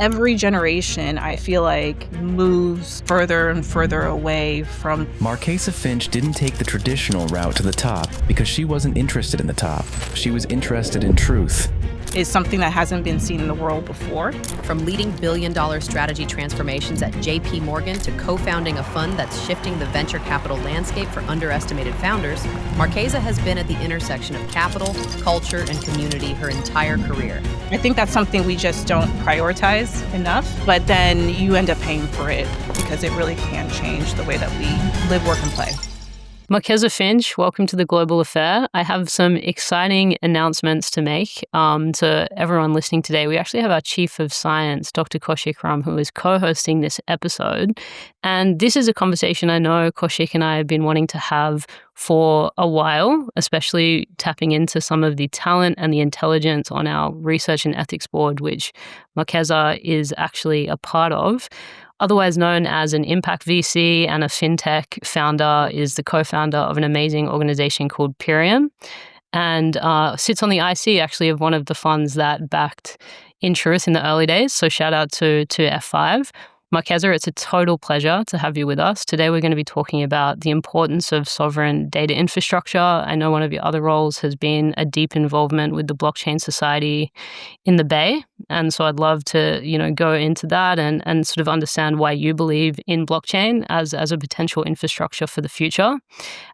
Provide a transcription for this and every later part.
every generation, I feel like, moves further and further away from... Marquesa Finch didn't take the traditional route to the top because she wasn't interested in the top. She was interested in truth. Is something that hasn't been seen in the world before. From leading billion-dollar strategy transformations at JP Morgan to co-founding a fund that's shifting the venture capital landscape for underestimated founders, Marquesa has been at the intersection of capital, culture, and community her entire career. I think that's something we just don't prioritize enough, but then you end up paying for it because it really can change the way that we live, work, and play. Marquesa Finch, welcome to The Global Affair. I have some exciting announcements to make to everyone listening today. We actually have our Chief of Science, Dr. Kaushik Ram, who is co-hosting this episode. And this is a conversation I know Kaushik and I have been wanting to have for a while, especially tapping into some of the talent and the intelligence on our Research and Ethics Board, which Marquesa is actually a part of. Otherwise known as an impact VC and a fintech founder, is the co-founder of an amazing organization called Pyrium, and sits on the IC actually of one of the funds that backed InTruth in the early days. So shout out to F5. Marquesa, it's a total pleasure to have you with us. Today we're going to be talking about the importance of sovereign data infrastructure. I know one of your other roles has been a deep involvement with the Blockchain Society in the Bay. And so I'd love to, go into that and sort of understand why you believe in blockchain as a potential infrastructure for the future.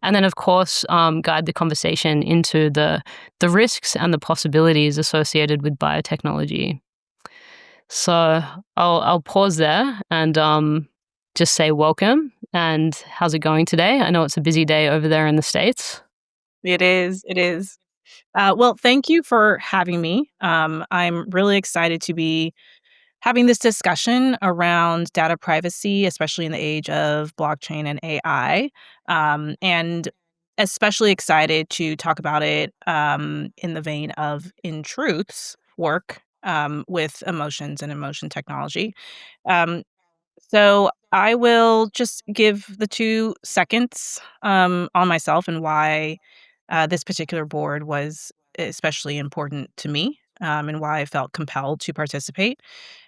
And then, of course, guide the conversation into the risks and the possibilities associated with biotechnology. So I'll pause there and just say welcome. And how's it going today? I know it's a busy day over there in the States. It is. Well, thank you for having me. I'm really excited to be having this discussion around data privacy, especially in the age of blockchain and AI, and especially excited to talk about it in the vein of InTruth's work with emotions and emotion technology. So I will just give the 2 seconds on myself and why this particular board was especially important to me, and why I felt compelled to participate.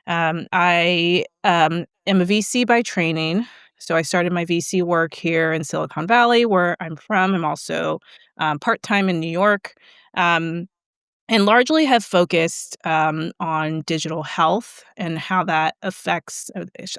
I am a VC by training. So I started my VC work here in Silicon Valley, where I'm from. I'm also part-time in New York. And largely have focused on digital health and how that affects,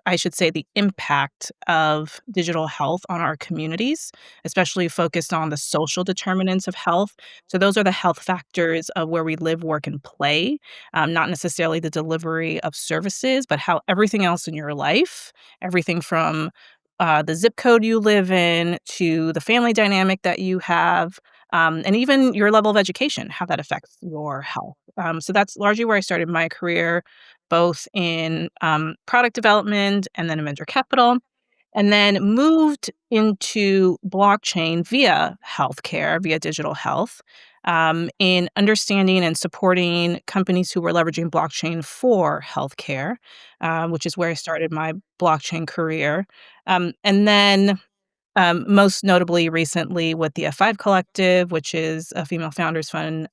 I should say, the impact of digital health on our communities, especially focused on the social determinants of health. So those are the health factors of where we live, work, and play, not necessarily the delivery of services, but how everything else in your life, everything from the zip code you live in to the family dynamic that you have, and even your level of education, how that affects your health. So that's largely where I started my career, both in product development and then in venture capital, and then moved into blockchain via healthcare, via digital health, in understanding and supporting companies who were leveraging blockchain for healthcare, which is where I started my blockchain career. And then most notably recently with the F5 Collective, which is a female founders fund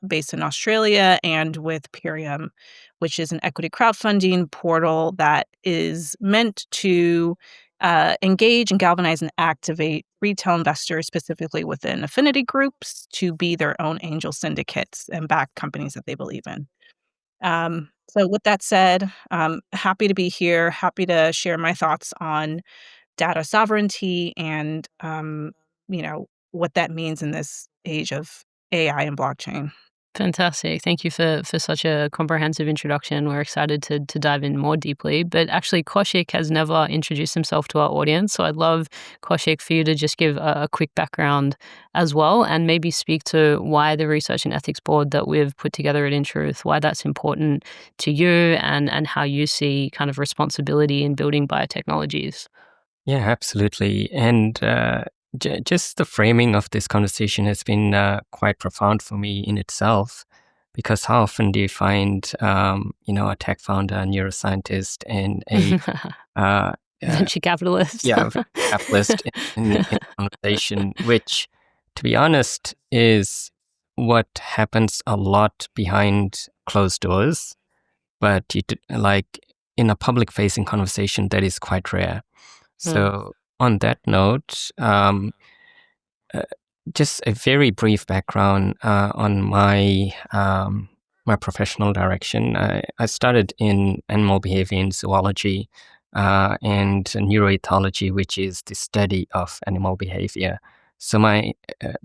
based in Australia, and with Pyrium, which is an equity crowdfunding portal that is meant to engage and galvanize and activate retail investors, specifically within affinity groups, to be their own angel syndicates and back companies that they believe in. So with that said, happy to be here, happy to share my thoughts on data sovereignty and, what that means in this age of AI and blockchain. Fantastic. Thank you for such a comprehensive introduction. We're excited to dive in more deeply. But actually, Kaushik has never introduced himself to our audience. So I'd love, Kaushik, for you to just give a quick background as well, and maybe speak to why the Research and Ethics Board that we've put together at InTruth, why that's important to you, and how you see kind of responsibility in building biotechnologies. Yeah, absolutely. And just the framing of this conversation has been quite profound for me in itself, because how often do you find, a tech founder, a neuroscientist, and a venture capitalist? Capitalist in a conversation, which, to be honest, is what happens a lot behind closed doors. but like in a public-facing conversation, that is quite rare. So on that note, just a very brief background on my my professional direction. I started in animal behavior in zoology and neuroethology, which is the study of animal behavior. So my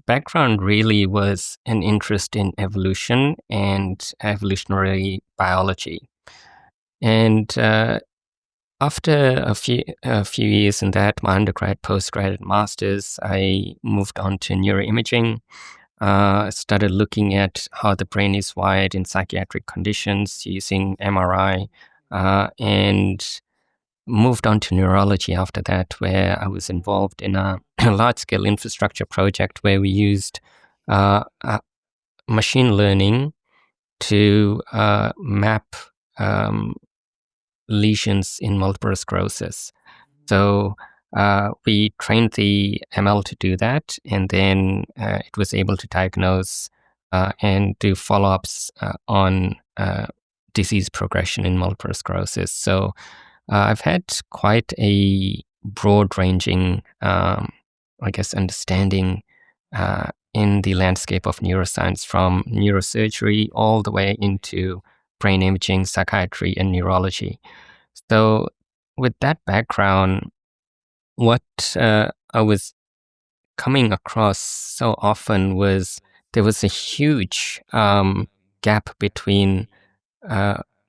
background really was an interest in evolution and evolutionary biology. And after a few years in that, my undergrad, postgrad, and masters, I moved on to neuroimaging. Started looking at how the brain is wired in psychiatric conditions using MRI, and moved on to neurology after that, where I was involved in a large-scale infrastructure project where we used machine learning to map lesions in multiple sclerosis. So we trained the ML to do that, and then it was able to diagnose and do follow-ups on disease progression in multiple sclerosis. So I've had quite a broad-ranging, I guess, understanding in the landscape of neuroscience, from neurosurgery all the way into brain imaging, psychiatry, and neurology. So with that background, what I was coming across so often was there was a huge gap between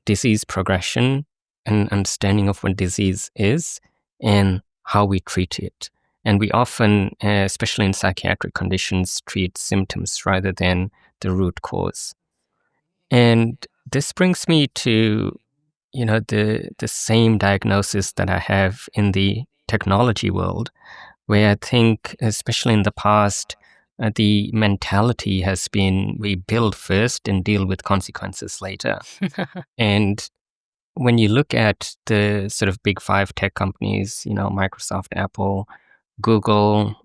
disease progression and understanding of what disease is and how we treat it. And we often, especially in psychiatric conditions, treat symptoms rather than the root cause. And this brings me to, the same diagnosis that I have in the technology world, where I think, especially in the past, the mentality has been we build first and deal with consequences later. And when you look at the sort of big five tech companies, Microsoft, Apple, Google,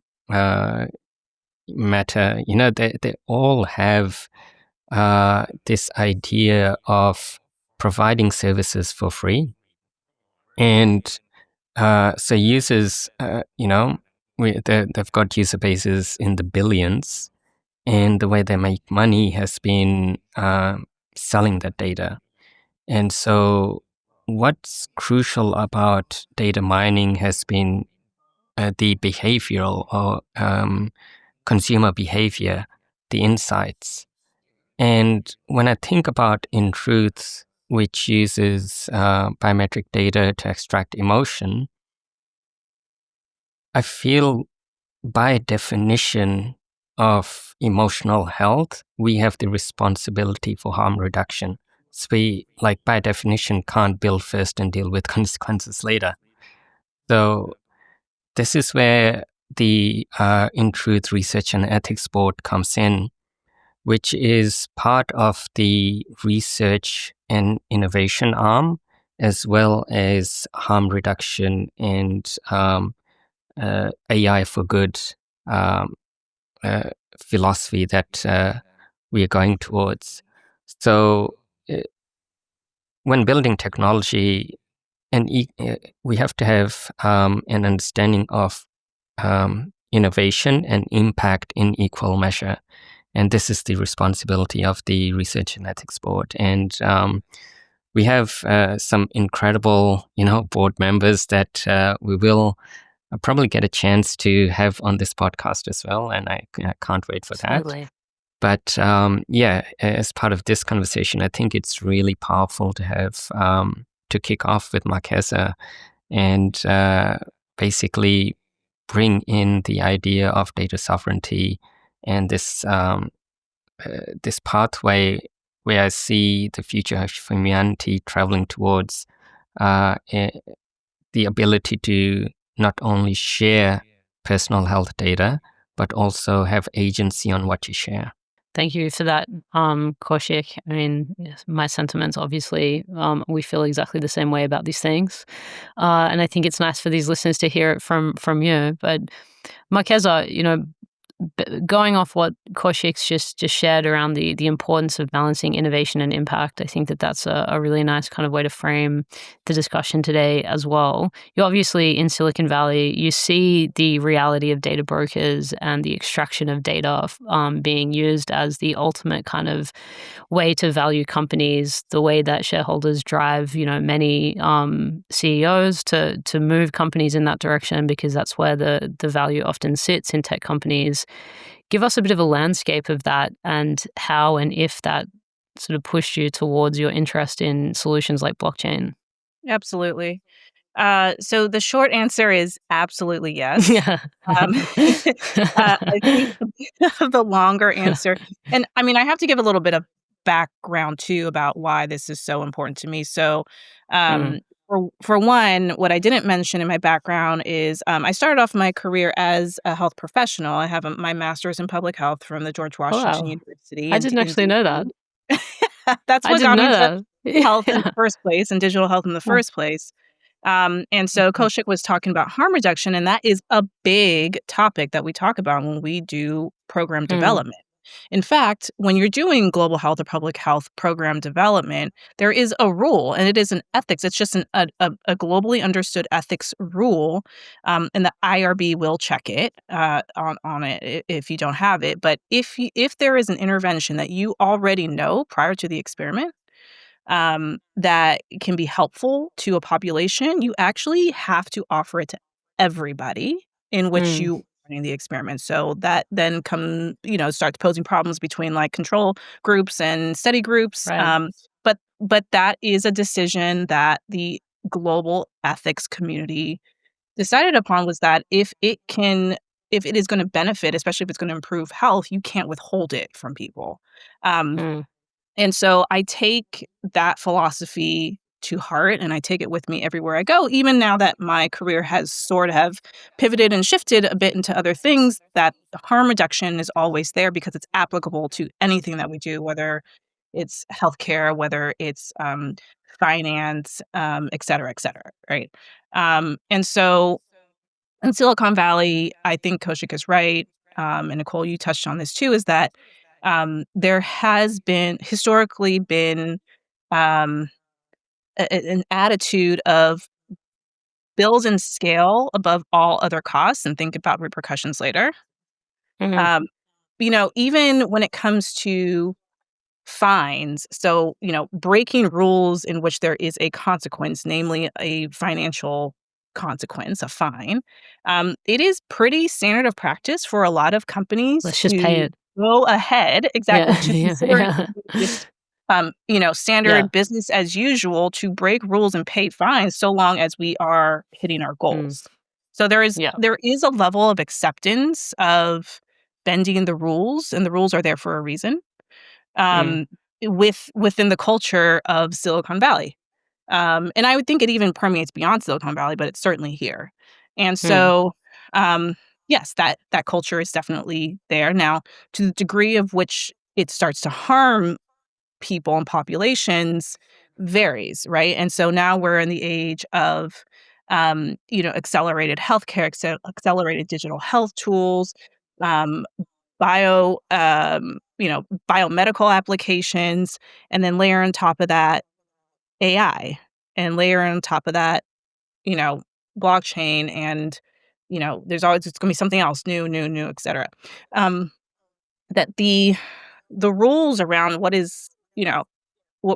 Meta, they all have this idea of providing services for free. And so users, they've got user bases in the billions, and the way they make money has been selling that data. And so what's crucial about data mining has been the behavioral or consumer behavior, the insights. And when I think about InTruth, which uses biometric data to extract emotion, I feel by definition of emotional health, we have the responsibility for harm reduction. So we, by definition, can't build first and deal with consequences later. So this is where the InTruth Research and Ethics Board comes in, which is part of the research and innovation arm, as well as harm reduction and AI for good philosophy that we are going towards. So when building technology, we have to have an understanding of innovation and impact in equal measure. And this is the responsibility of the Research and Ethics Board. And we have some incredible, board members that we will probably get a chance to have on this podcast as well. And I can't wait for Absolutely. that. But as part of this conversation, I think it's really powerful to have to kick off with Marquesa and basically bring in the idea of data sovereignty and this this pathway where I see the future of humanity traveling towards the ability to not only share personal health data, but also have agency on what you share. Thank you for that, Kaushik. I mean, yes, my sentiments, obviously, we feel exactly the same way about these things. And I think it's nice for these listeners to hear it from you. But Marquesa, going off what Kaushik's just shared around the importance of balancing innovation and impact, I think that's a really nice kind of way to frame the discussion today as well. You obviously in Silicon Valley, you see the reality of data brokers and the extraction of data being used as the ultimate kind of way to value companies, the way that shareholders drive, many CEOs to move companies in that direction, because that's where the value often sits in tech companies. Give us a bit of a landscape of that and how and if that sort of pushed you towards your interest in solutions like blockchain. Absolutely. So the short answer is absolutely yes. Yeah. Um, I think the longer answer, and I mean, I have to give a little bit of background too about why this is so important to me. So, Mm. for one, what I didn't mention in my background is I started off my career as a health professional. I have my master's in public health from the George Oh, Washington wow. University I in didn't actually know that. DC. That's I what didn't got me know into that. health in Yeah. the first place and digital health in the Oh, first place. And so mhm. Kaushik was talking about harm reduction, and that is a big topic that we talk about when we do program Mm. development. In fact, when you're doing global health or public health program development, there is a rule, and it is an ethics. It's just a globally understood ethics rule, and the IRB will check it on it if you don't have it. But if there is an intervention that you already know prior to the experiment, that can be helpful to a population, you actually have to offer it to everybody in which Mm. you are running the experiment. So that then starts posing problems between like control groups and study groups. Right. But that is a decision that the global ethics community decided upon, was that if it is going to benefit, especially if it's going to improve health, you can't withhold it from people. Um, Mm. and so I take that philosophy to heart, and I take it with me everywhere I go. Even now that my career has sort of pivoted and shifted a bit into other things, that harm reduction is always there because it's applicable to anything that we do, whether it's healthcare, whether it's finance, et cetera, right? And so in Silicon Valley, I think Kaushik is right, and Nicole, you touched on this too, is that there has been historically been um, an attitude of build and scale above all other costs and think about repercussions later. Mhm. Um, even when it comes to fines, so breaking rules in which there is a consequence, namely a financial consequence, a fine, it is pretty standard of practice for a lot of companies Let's just pay to it. go ahead, exactly, Yeah. to Yeah. consider it Yeah. to be just Yeah. standard business as usual to break rules and pay fines so long as we are hitting our Mm. goals. So there is Yeah. there is a level of acceptance of bending the rules, and the rules are there for a reason, Mm. um, within the culture of Silicon Valley. And I would think it even permeates beyond Silicon Valley, but it's certainly here. And Mm. so, yes, that culture is definitely there. Now, to the degree of which it starts to harm people and populations varies, right? And so now we're in the age of accelerated healthcare, accelerated digital health tools, um, biomedical applications, and then layer on top of that AI, and layer on top of that, you know, blockchain, and there's always it's gonna be something else new, et cetera. Um, that the rules around what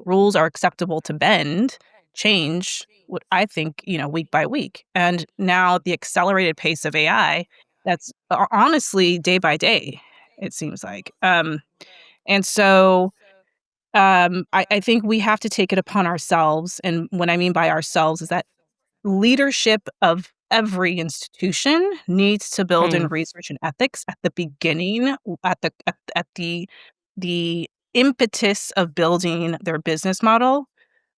rules are acceptable to bend change, what I think, week by week. And now the accelerated pace of AI, that's honestly day by day, it seems like. And so I think we have to take it upon ourselves. And what I mean by ourselves is that leadership of every institution needs to build in Mm. research and ethics at the beginning, at the impetus of building their business model.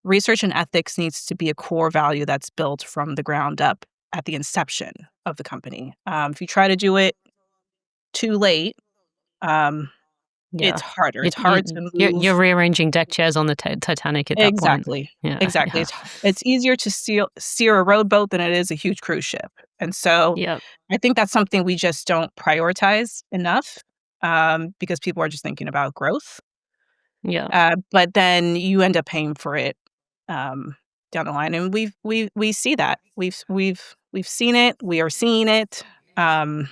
Research and ethics needs to be a core value that's built from the ground up at the inception of the company. If you try to do it too late, um, it's Yeah. harder. You It's hard you to you're move. rearranging deck chairs on the Titanic at that point. Exactly. Yeah. Exactly. Yeah. It's easier to steer a rowboat than it is a huge cruise ship. And so Yep. I think that's something we just don't prioritize enough, because people are just thinking about growth. Yeah. But then you end up paying for it, um, down the line, and we see that. We've seen it. We are seeing it. Um,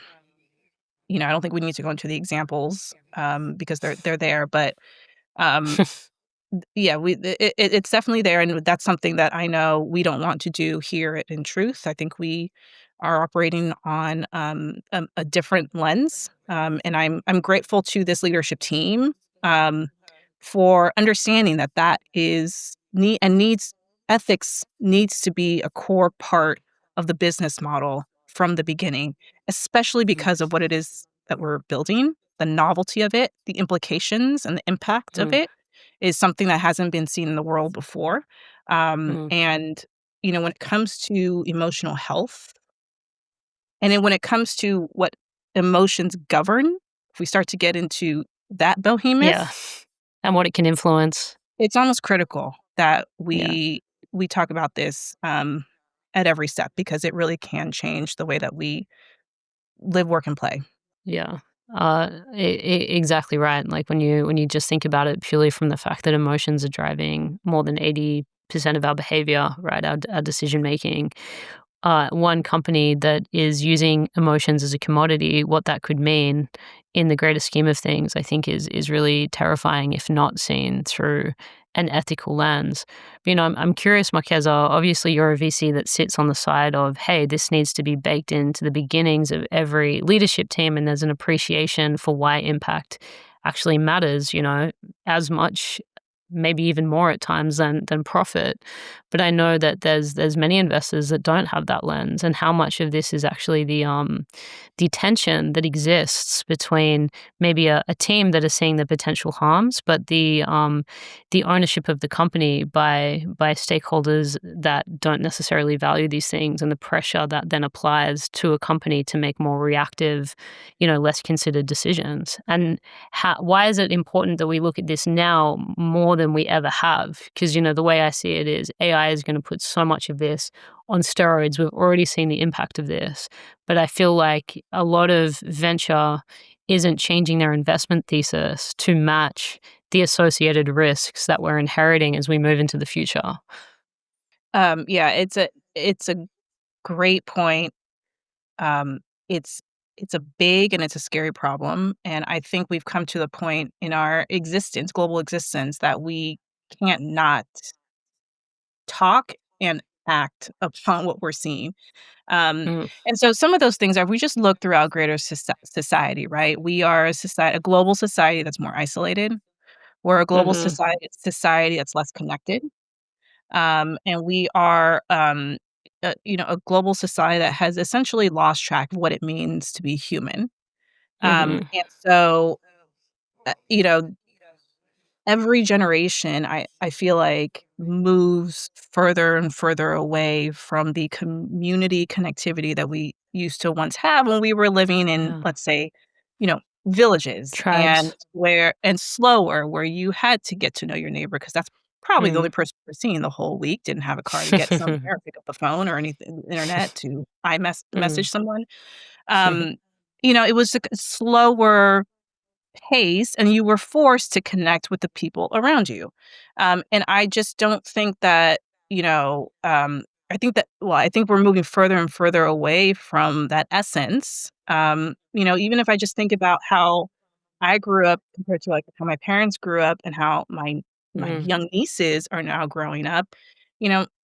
I don't think we need to go into the examples, because they're there, but, um, yeah, it's definitely there, and that's something that I know we don't want to do here at InTruth. I think we are operating on, a different lens, and I'm grateful to this leadership team, um, for understanding that that is needs ethics needs to be a core part of the business model from the beginning, especially Mm. because of what it is that we're building, the novelty of it, the implications and the impact of Mm. it is something that hasn't been seen in the world before. Mm. And, when it comes to emotional health, and then when it comes to what emotions govern, if we start to get into that Yeah. behemoth, And what it can influence. it's almost critical that Yeah. we talk about this, at every step, because it really can change the way that we live, work, and play. Yeah. Exactly right. Like when you just think about it purely from the fact that emotions are driving more than 80% of our behavior, right? Our decision making. One company that is using emotions as a commodity, what that could mean in the greater scheme of things, I think is really terrifying if not seen through an ethical lens. But, I'm curious, Marquesa, obviously you're a VC that sits on the side of, hey, this needs to be baked into the beginnings of every leadership team, and there's an appreciation for why impact actually matters, as much, maybe even more at times than profit. But I know that there's many investors that don't have that lens, and how much of this is actually the tension that exists between maybe a team that is seeing the potential harms, but the ownership of the company by stakeholders that don't necessarily value these things, and the pressure that then applies to a company to make more reactive, less considered decisions. And why is it important that we look at this now more than we ever have? Because, the way I see it is AI is going to put so much of this on steroids. We've already seen the impact of this. But I feel like a lot of venture isn't changing their investment thesis to match the associated risks that we're inheriting as we move into the future. Yeah, it's a great point. Um, it's it's a big and it's a scary problem, and I think we've come to the point in our existence, global existence, that we can't not talk and act upon what we're seeing. Um, Mm. and so some of those things are, we just look throughout greater society, right? We are a global society that's more isolated. We're a global Mm-hmm. society that's less connected. And we are, a global society that has essentially lost track of what it means to be human. Mm-hmm. And so, uh, you know, every generation, I feel like, moves further and further away from the community connectivity that we used to once have when we were living in, Yeah. let's say, villages, and Tribes. slower, where you had to get to know your neighbor, because that's probably the Mm. only person we're seeing the whole week, didn't have a car to get somewhere, or pick up the phone or anything, internet to Mm. message someone. Um, it was a slower pace, and you were forced to connect with the people around you. And I just don't think that, I think we're moving further and further away from that essence. Even if I just think about how I grew up compared to, like, how my parents grew up, and how my Mm. young nieces are now growing up.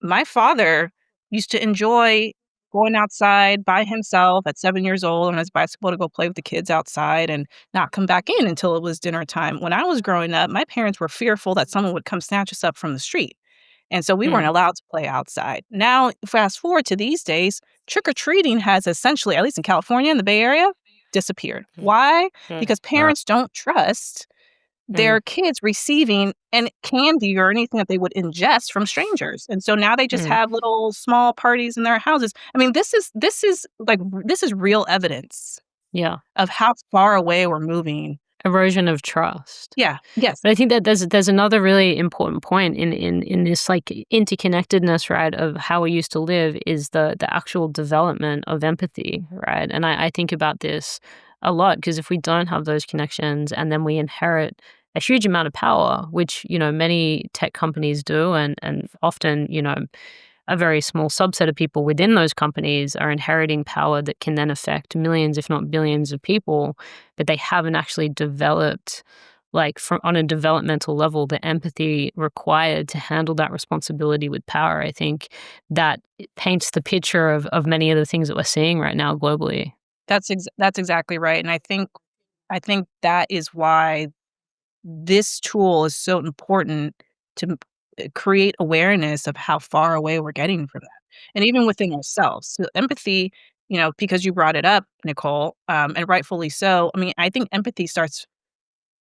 My father used to enjoy going outside by himself at 7 years old on his bicycle to go play with the kids outside, and not come back in until it was dinner time. When I was growing up, my parents were fearful that someone would come snatch us up from the street, and so we weren't Mm. allowed to play outside. Now, fast forward to these days, trick or treating has essentially, at least in California, in the Bay Area, disappeared. Mm. Why? Mm. Because Wow. parents don't trust Mm. their kids receiving any candy or anything that they would ingest from strangers. And so now they just Mm. have little small parties in their houses. I mean, this is real evidence Yeah. of how far away we're moving erosion of trust. Yeah. Yes. But I think that there's another really important point in this like interconnectedness, right, of how we used to live is the actual development of empathy, right? And I think about this a lot because if we don't have those connections and then we inherit a huge amount of power, which, you know, many tech companies do and often, you know, a very small subset of people within those companies are inheriting power that can then affect millions, if not billions of people, but they haven't actually developed, like on a developmental level, the empathy required to handle that responsibility with power. I think that it paints the picture of many of the things that we're seeing right now globally. That's exactly right. And I think that is why this tool is so important to create awareness of how far away we're getting from that. And even within ourselves. So empathy, you know, because you brought it up, Nicole, and rightfully so. I mean, I think empathy starts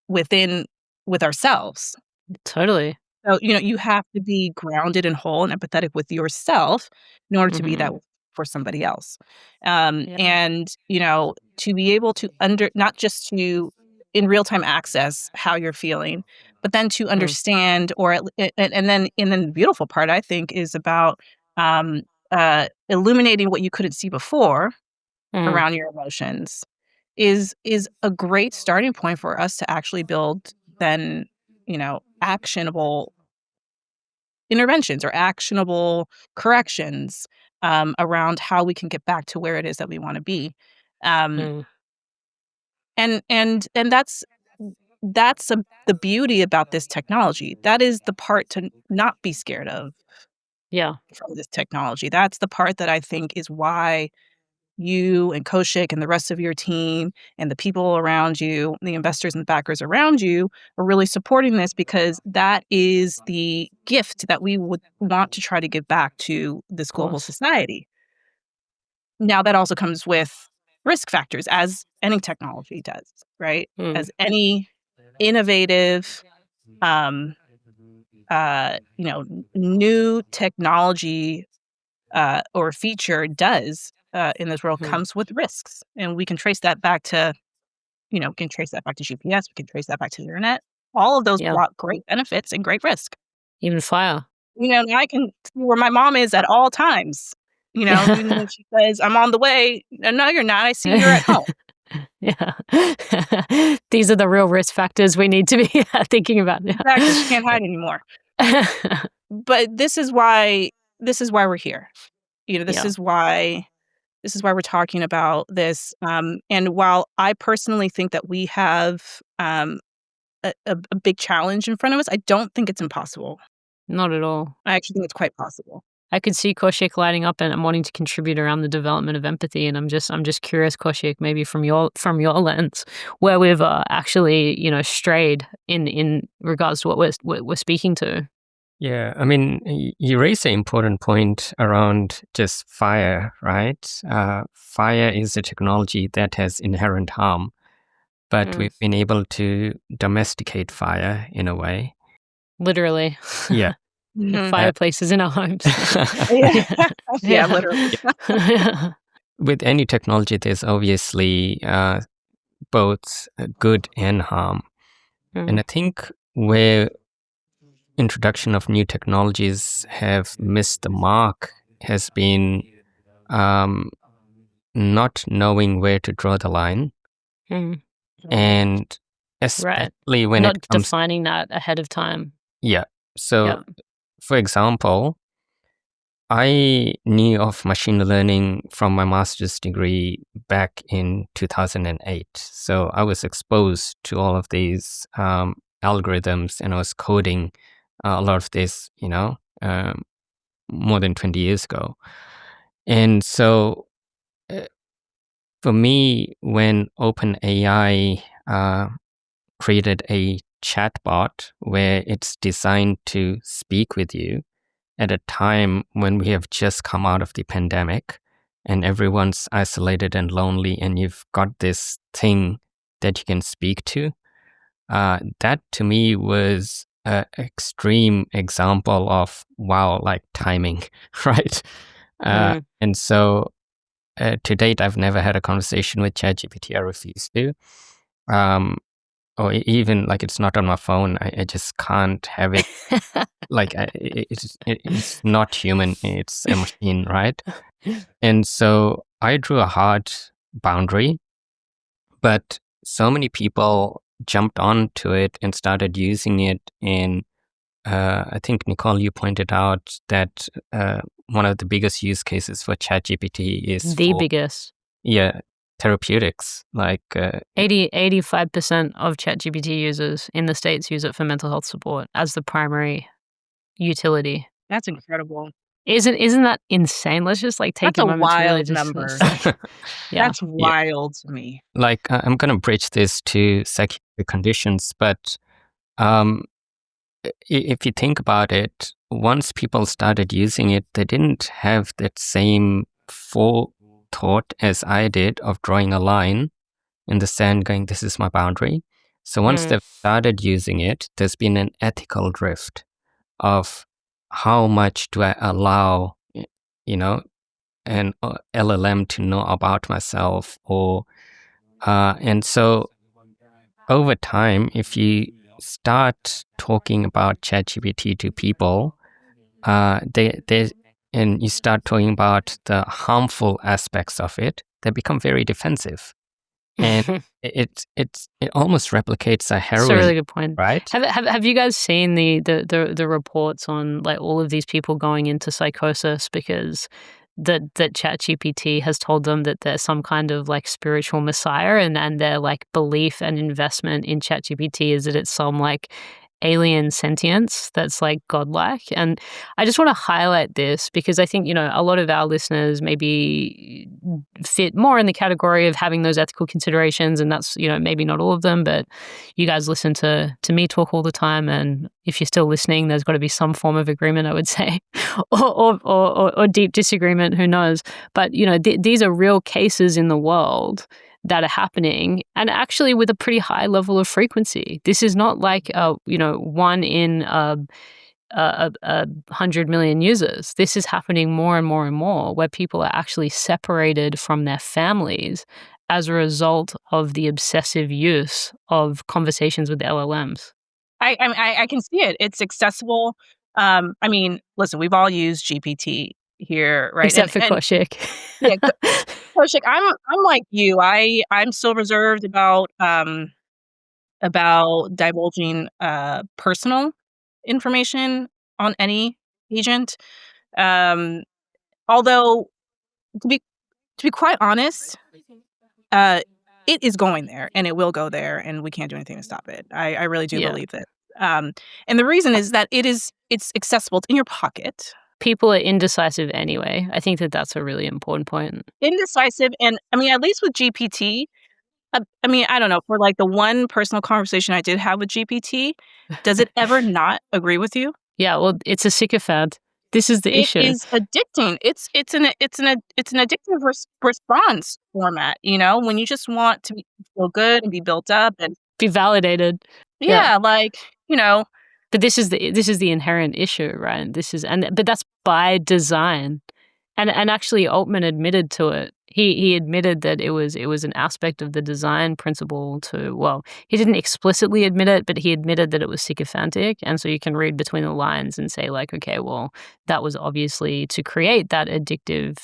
within with ourselves. Totally. So, you know, you have to be grounded and whole and empathetic with yourself in order to be that Hmm. for somebody else. Yeah. And, you know, to be able to not just to in real time access how you're feeling, but then to Mm. understand and then the beautiful part I think is about um, illuminating what you couldn't see before Mm. around your emotions is a great starting point for us to actually build then, you know, actionable interventions or actionable corrections around how we can get back to where it is that we want to be. Um, Mm. and the beauty about this technology. That is the part to not be scared of Yeah. from this technology. That's the part that I think is why you and Kaushik and the rest of your team and the people around you, the investors and backers around you are really supporting this because that is the gift that we would want to try to give back to this Of global course. society. Now, that also comes with risk factors, as any technology does, right? Mm. As any innovative, um, new technology or feature does in this world Mm. comes with risks, and we can trace that back to we can trace that back to GPS, we can trace that back to the internet. All of those Yeah. brought great benefits and great risk. Even fire. You know, and I can see where my mom is at all times. You know, even when she says, "I'm on the way," "No, you're not. I see you're at home." Yeah. These are the real risk factors we need to be thinking about. Exactly. She can't Yeah. hide anymore. But this is why we're here. You know, this Yeah. is why we're talking about this. And while I personally think that we have a big challenge in front of us, I don't think it's impossible. Not at all. I actually think it's quite possible. I could see Kaushik lighting up and wanting to contribute around the development of empathy, and I'm just curious, Kaushik, maybe from your lens, where we've actually strayed in regards to what we're speaking to. Yeah, I mean, you raise an important point around just fire, right? Fire is a technology that has inherent harm, but Mm. we've been able to domesticate fire in a way. Literally. Yeah. Mhm. Uh, Fireplaces in our homes. Yeah. Yeah, Yeah. literally. Yeah. with any technology, there's obviously both good and harm. And Mm. I think where introduction of new technologies have missed the mark has been um, not knowing where to draw the line, Mm. and Right. especially when it Not comes, defining that ahead of time. yeah. So, Yeah. for example, I knew of machine learning from my master's degree back in 2008. So I was exposed to all of these algorithms, and I was coding a lot of this, more than 20 years ago. And so uh, for me, when OpenAI created a chatbot where it's designed to speak with you at a time when we have just come out of the pandemic and everyone's isolated and lonely, and you've got this thing that you can speak to, that to me was an extreme example of wow, like timing, right? Mm. And so to date, I've never had a conversation with ChatGPT. I refuse to. Um, or even like it's not on my phone. I just can't have it. Like it's not human. It's a machine, right? And so I drew a hard boundary, but so many people jumped onto it and started using it. And I think, Nicole, you pointed out that one of the biggest use cases for ChatGPT is The for, biggest. yeah, therapeutics. Like 85% of ChatGPT users in the States use it for mental health support as the primary utility. That's incredible. Isn't that insane? Let's just like take That's a a moment to really wild just number. yeah. That's wild to me. Like I'm going to bridge this to psychiatric conditions, but if you think about it, once people started using it, they didn't have that same forethought as I did of drawing a line in the sand going, this is my boundary. So once they've started using it, there's been an ethical drift of how much do I allow, an LLM to know about myself, or and so over time, if you start talking about ChatGPT to people, they and you start talking about the harmful aspects of it, they become very defensive, and it almost replicates a heroin. That's a really good point, right? Have you guys seen the reports on like all of these people going into psychosis because that ChatGPT has told them that they're some kind of like spiritual messiah, and their like belief and investment in ChatGPT is that it's some like alien sentience that's like godlike. And I just want to highlight this because I think, a lot of our listeners maybe fit more in the category of having those ethical considerations, and that's, maybe not all of them, but you guys listen to me talk all the time, and if you're still listening, there's got to be some form of agreement, I would say, or deep disagreement, who knows. But, these are real cases in the world that are happening, and actually with a pretty high level of frequency. This is not like one in 100 million users. This is happening more and more and more, where people are actually separated from their families as a result of the obsessive use of conversations with the LLMs. I can see it. It's accessible. Listen, we've all used GPT here, right? Except for Kaushik. Yeah, Kaushik, I'm like you. I'm still reserved about divulging personal information on any agent. Although to be quite honest, it is going there, and it will go there, and we can't do anything to stop it. I really do believe that. And the reason is that it's accessible. It's in your pocket. People are indecisive anyway. I think that that's a really important point. Indecisive, and at least with GPT, I don't know, for like the one personal conversation I did have with GPT, does it ever not agree with you? Yeah, well, it's a sycophant. This is the issue. It is addicting. It's an addictive response format, when you just want to feel good and be built up and be validated. Yeah. But this is the inherent issue, right? But that's by design. And actually Altman admitted to it. He admitted that it was an aspect of the design principle he didn't explicitly admit it, but he admitted that it was sycophantic. And so you can read between the lines and say like, okay, well, that was obviously to create that addictive,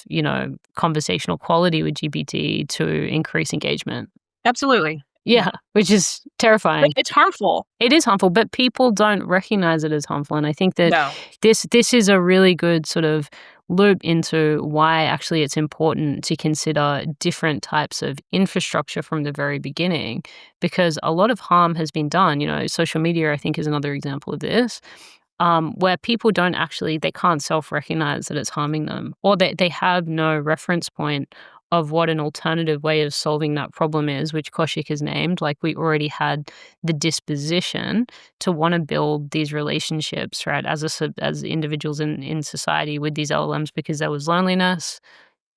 conversational quality with GPT to increase engagement. Absolutely. Yeah, which is terrifying. But it's harmful. It is harmful, but people don't recognize it as harmful. And I think that this is a really good sort of loop into why actually it's important to consider different types of infrastructure from the very beginning, because a lot of harm has been done. Social media, I think, is another example of this, where people they can't self-recognize that it's harming them, or they have no reference point of what an alternative way of solving that problem is, which Kaushik has named. Like, we already had the disposition to want to build these relationships, right, as individuals in society with these LLMs, because there was loneliness,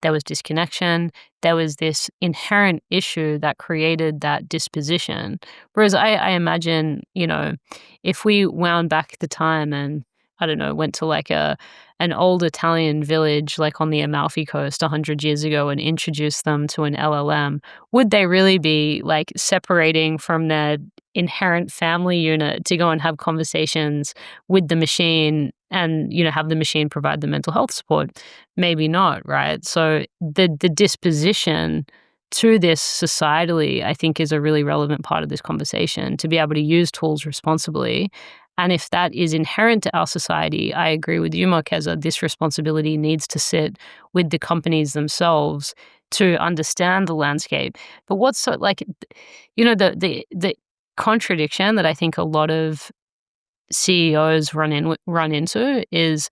there was disconnection, there was this inherent issue that created that disposition. Whereas I imagine, if we wound back the time and I don't know, went to like an old Italian village like on the Amalfi Coast 100 years ago and introduced them to an LLM, would they really be like separating from their inherent family unit to go and have conversations with the machine and, you know, have the machine provide the mental health support? Maybe not, right? So the disposition to this societally, I think, is a really relevant part of this conversation, to be able to use tools responsibly. And if that is inherent to our society, I agree with you, Marquesa, this responsibility needs to sit with the companies themselves to understand the landscape. But what's so, like, you know, the contradiction that I think a lot of CEOs run into is,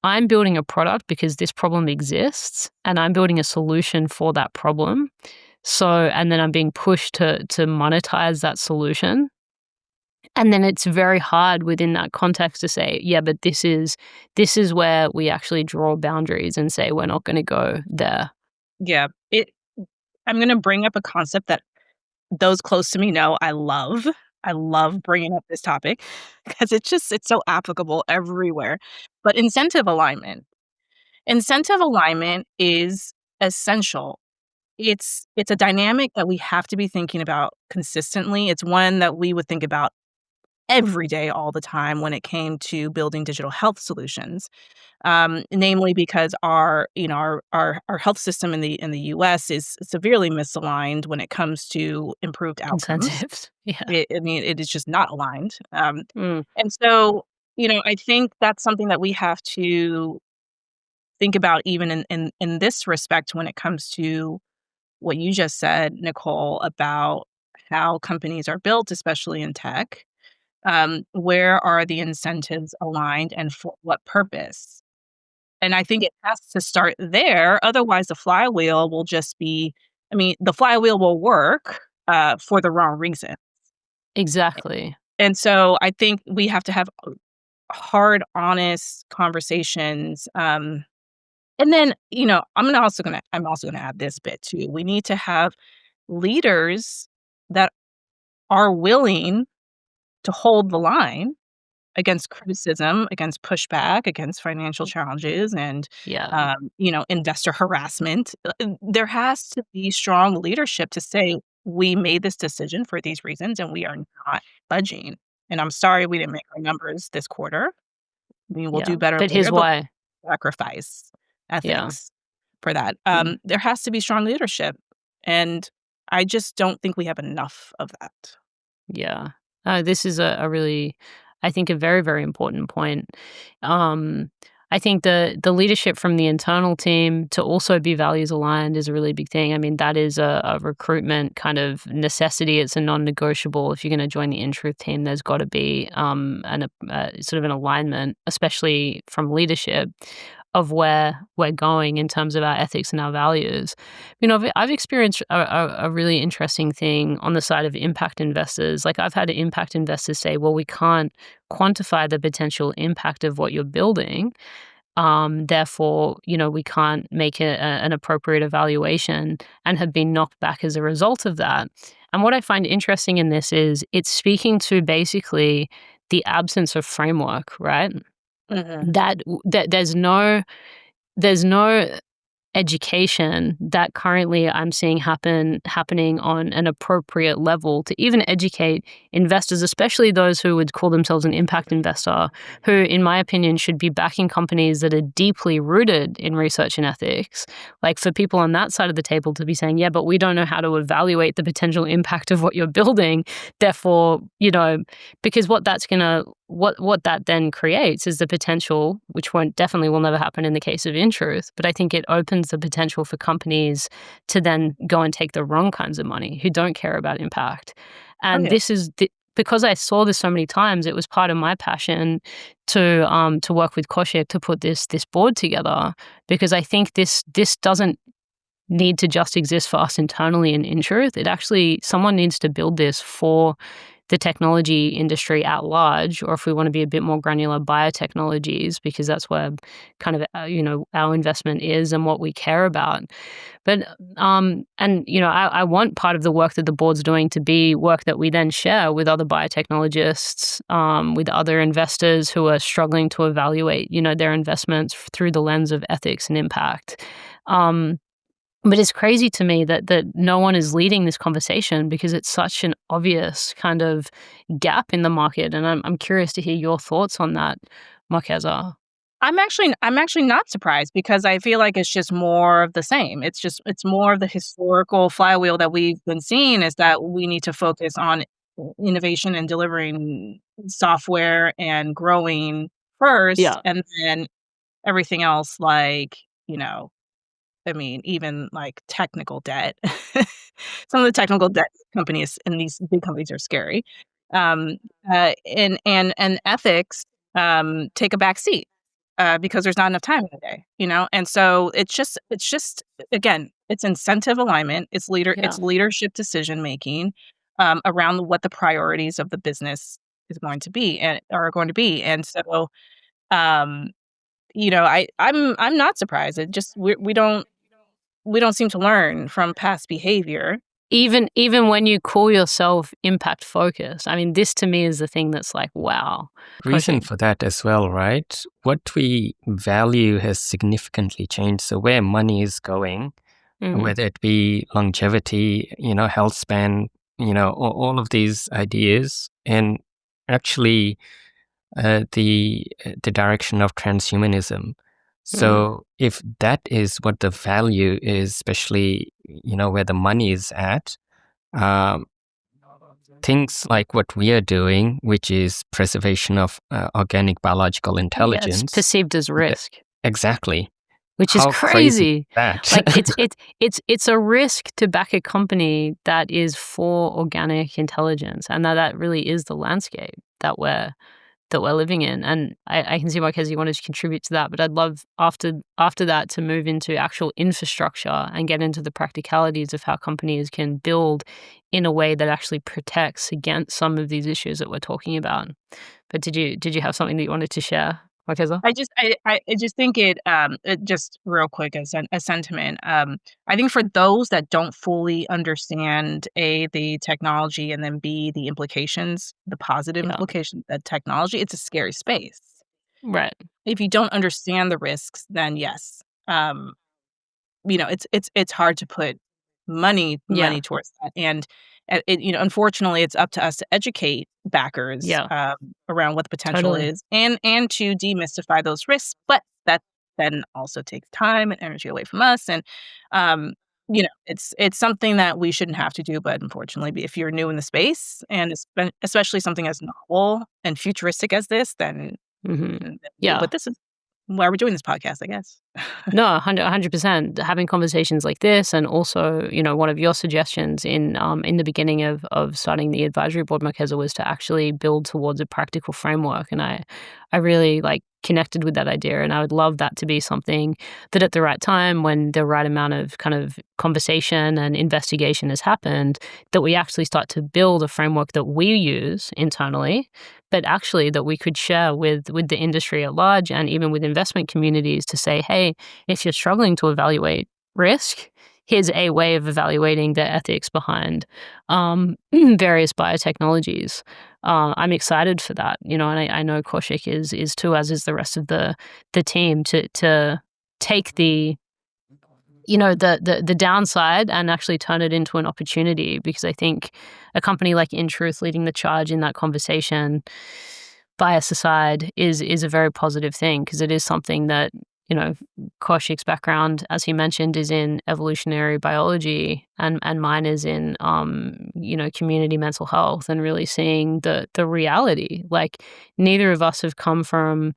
I'm building a product because this problem exists and I'm building a solution for that problem. So, and then I'm being pushed to monetize that solution. And then it's very hard within that context to say, yeah, but this is where we actually draw boundaries and say we're not going to go there. Yeah. I'm going to bring up a concept that those close to me know I love. I love bringing up this topic because it's so applicable everywhere. But incentive alignment. Incentive alignment is essential. It's a dynamic that we have to be thinking about consistently. It's one that we would think about every day, all the time, when it came to building digital health solutions. Namely because our health system in the U.S. is severely misaligned when it comes to improved outcomes. Incentives. Yeah. It is just not aligned. Mm. And so, I think that's something that we have to think about even in this respect when it comes to what you just said, Nicole, about how companies are built, especially in tech. Where are the incentives aligned and for what purpose? And I think it has to start there. Otherwise, the flywheel will just be, the flywheel will work for the wrong reason. Exactly. And so I think we have to have hard, honest conversations. And then, I'm also gonna add this bit too. We need to have leaders that are willing to hold the line against criticism, against pushback, against financial challenges, and Yeah. investor harassment. There has to be strong leadership to say we made this decision for these reasons, and we are not budging. And I'm sorry we didn't make our numbers this quarter. We'll Yeah. do better But here's later, but why. sacrifice Yeah. ethics for that. Mm. There has to be strong leadership, and I just don't think we have enough of that. Yeah. This is a really, I think, a very, very important point. I think the leadership from the internal team to also be values aligned is a really big thing. I mean, that is a recruitment kind of necessity. It's a non-negotiable. If you're going to join the InTruth team, there's got to be sort of an alignment, especially from leadership, of where we're going in terms of our ethics and our values. I've experienced a really interesting thing on the side of impact investors. Like, I've had impact investors say, well, we can't quantify the potential impact of what you're building. Therefore, we can't make an appropriate evaluation, and have been knocked back as a result of that. And what I find interesting in this is it's speaking to basically the absence of framework, right? Mhm. That there's no education that currently I'm seeing happening on an appropriate level to even educate investors, especially those who would call themselves an impact investor, who, in my opinion, should be backing companies that are deeply rooted in research and ethics. Like, for people on that side of the table to be saying, yeah, but we don't know how to evaluate the potential impact of what you're building. Therefore, because what that then creates is the potential, which definitely will never happen in the case of InTruth, but I think it opens the potential for companies to then go and take the wrong kinds of money who don't care about impact. Oh, And yeah. this is because I saw this so many times. It was part of my passion to work with Kaushik to put this board together, because I think this doesn't need to just exist for us internally in InTruth. It actually, someone needs to build this for the technology industry at large, or if we want to be a bit more granular, biotechnologies, because that's where kind of our investment is and what we care about. But I want part of the work that the board's doing to be work that we then share with other biotechnologists, with other investors who are struggling to evaluate their investments through the lens of ethics and impact. But it's crazy to me that no one is leading this conversation, because it's such an obvious kind of gap in the market. And I'm curious to hear your thoughts on that, Marquesa. I'm actually not surprised, because I feel like it's just more of the same. It's more of the historical flywheel that we've been seeing, is that we need to focus on innovation and delivering software and growing first, Yeah. and then everything else, like, even like technical debt. Some of the technical debt companies and these big companies are scary. Um, and ethics take a back seat, because there's not enough time in the day. And so it's just again, it's incentive alignment, it's leadership decision making around what the priorities of the business is going to be and are going to be. And so um, I'm not surprised. It just we don't seem to learn from past behavior. Even when you call yourself impact focused, I mean, this to me is the thing that's like, wow. Reason for that as well, right? What we value has significantly changed. So where money is going, whether it be longevity, health span, all of these ideas, and actually the direction of transhumanism. So if that is what the value is, especially where the money is at, things like what we are doing, which is preservation of organic biological intelligence, it's perceived as risk. Exactly. Which is How crazy. Is that? Like it's a risk to back a company that is for organic intelligence, and that really is the landscape that we're living in. And I can see, Marquez, you wanted to contribute to that, but I'd love after that to move into actual infrastructure and get into the practicalities of how companies can build in a way that actually protects against some of these issues that we're talking about. But did you have something that you wanted to share, Marqueza? I just think it just real quick as a sentiment. I think for those that don't fully understand the technology, and then the implications, the positive implications of that technology, it's a scary space. Right. If you don't understand the risks, then yes, it's hard to put money towards that. And unfortunately, it's up to us to educate backers around what the potential is, and to demystify those risks. But that then also takes time and energy away from us. And it's something that we shouldn't have to do. But unfortunately, if you're new in the space, and especially something as novel and futuristic as this, then But this is why we're doing this podcast, I guess. No, 100%. Having conversations like this, and also, one of your suggestions in the beginning of starting the advisory board, Marqueza, was to actually build towards a practical framework, and I really connected with that idea, and I would love that to be something that at the right time, when the right amount of kind of conversation and investigation has happened, that we actually start to build a framework that we use internally, but actually that we could share with the industry at large, and even with investment communities, to say, hey, if you're struggling to evaluate risk, here's a way of evaluating the ethics behind various biotechnologies. I'm excited for that, and I know Kaushik is too, as is the rest of the team, to take the downside and actually turn it into an opportunity, because I think a company like InTruth leading the charge in that conversation, bias aside, is a very positive thing, because it is something that Kaushik's background, as he mentioned, is in evolutionary biology, and mine is in community mental health, and really seeing the reality. Like, neither of us have come from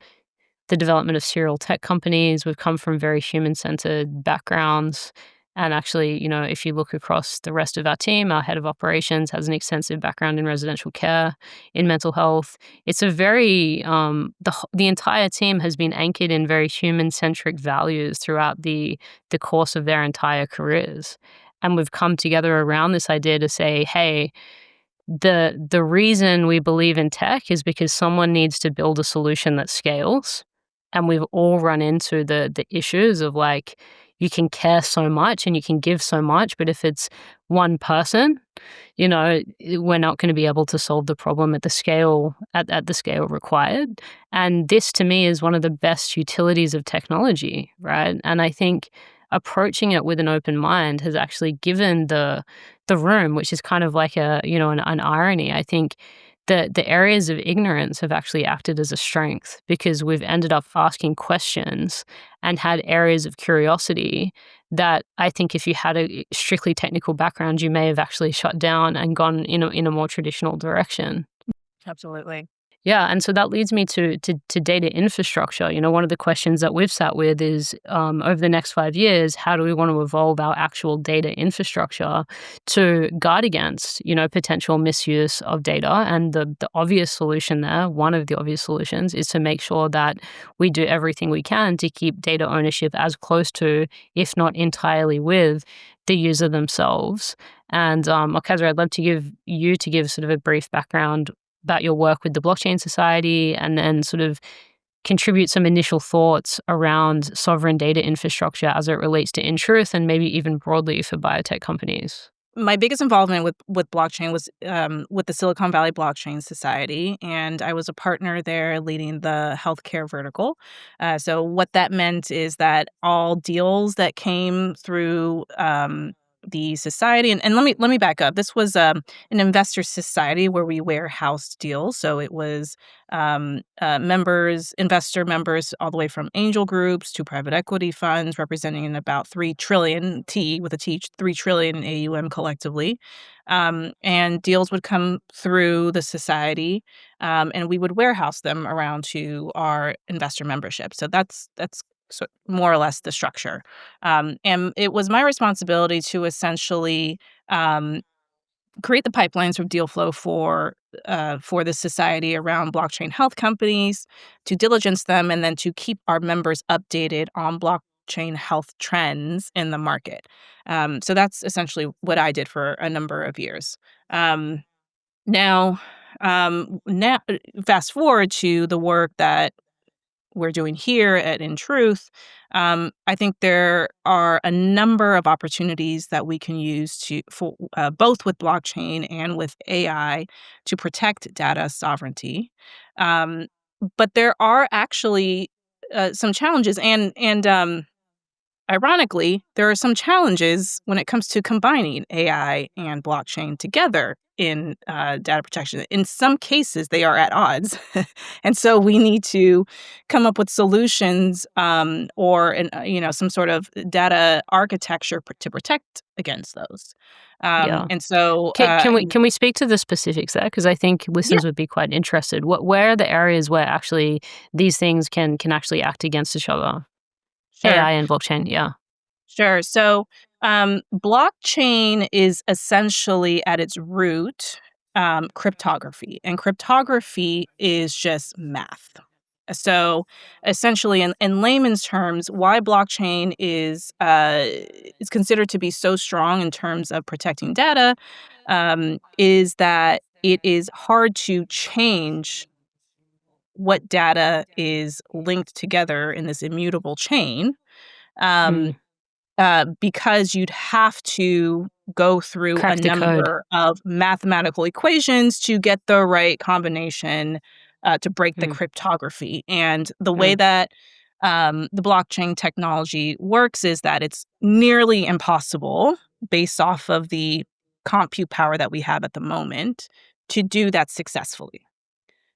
the development of serial tech companies. We've come from very human-centered backgrounds. And actually, if you look across the rest of our team, our head of operations has an extensive background in residential care, in mental health. It's a very, the entire team has been anchored in very human-centric values throughout the course of their entire careers. And we've come together around this idea to say, hey, the reason we believe in tech is because someone needs to build a solution that scales. And we've all run into the issues of like, you can care so much and you can give so much, but if it's one person, we're not going to be able to solve the problem at the scale at the scale required. And this to me is one of the best utilities of technology, right? And I think approaching it with an open mind has actually given the room, which is kind of like an irony. I think the areas of ignorance have actually acted as a strength because we've ended up asking questions and had areas of curiosity that I think if you had a strictly technical background, you may have actually shut down and gone in a more traditional direction. Absolutely. Yeah, and so that leads me to data infrastructure. One of the questions that we've sat with is over the next 5 years, how do we want to evolve our actual data infrastructure to guard against, potential misuse of data? And the obvious solution there, one of the obvious solutions, is to make sure that we do everything we can to keep data ownership as close to, if not entirely with, the user themselves. And Marquesa, I'd love to give sort of a brief background about your work with the Blockchain Society, and then sort of contribute some initial thoughts around sovereign data infrastructure as it relates to InTruth and maybe even broadly for biotech companies. My biggest involvement with blockchain was with the Silicon Valley Blockchain Society, and I was a partner there leading the healthcare vertical. So what that meant is that all deals that came through the society, and let me back up. This was an investor society where we warehoused deals. So it was investor members, all the way from angel groups to private equity funds, representing about 3 trillion, T with a T, 3 trillion AUM collectively. And deals would come through the society, and we would warehouse them around to our investor membership. So that's more or less the structure. And it was my responsibility to essentially create the pipelines for deal flow for the society around blockchain health companies, to diligence them, and then to keep our members updated on blockchain health trends in the market. So that's essentially what I did for a number of years. Now, fast forward to the work that we're doing here at InTruth, I think there are a number of opportunities that we can use for both with blockchain and with AI to protect data sovereignty. But there are actually some challenges, and ironically, there are some challenges when it comes to combining AI and blockchain together in data protection. In some cases, they are at odds. And so we need to come up with solutions or some sort of data architecture to protect against those. Yeah. And so Can we speak to the specifics there? Because I think listeners would be quite interested. Where are the areas where actually these things can actually act against each other? Sure. AI and blockchain, yeah. Sure. So blockchain is essentially at its root cryptography, and cryptography is just math. So essentially, in layman's terms, why blockchain is considered to be so strong in terms of protecting data is that it is hard to change what data is linked together in this immutable chain, because you'd have to go through Crack a the code. number of mathematical equations to get the right combination to break the cryptography. And the way that the blockchain technology works is that it's nearly impossible, based off of the compute power that we have at the moment, to do that successfully.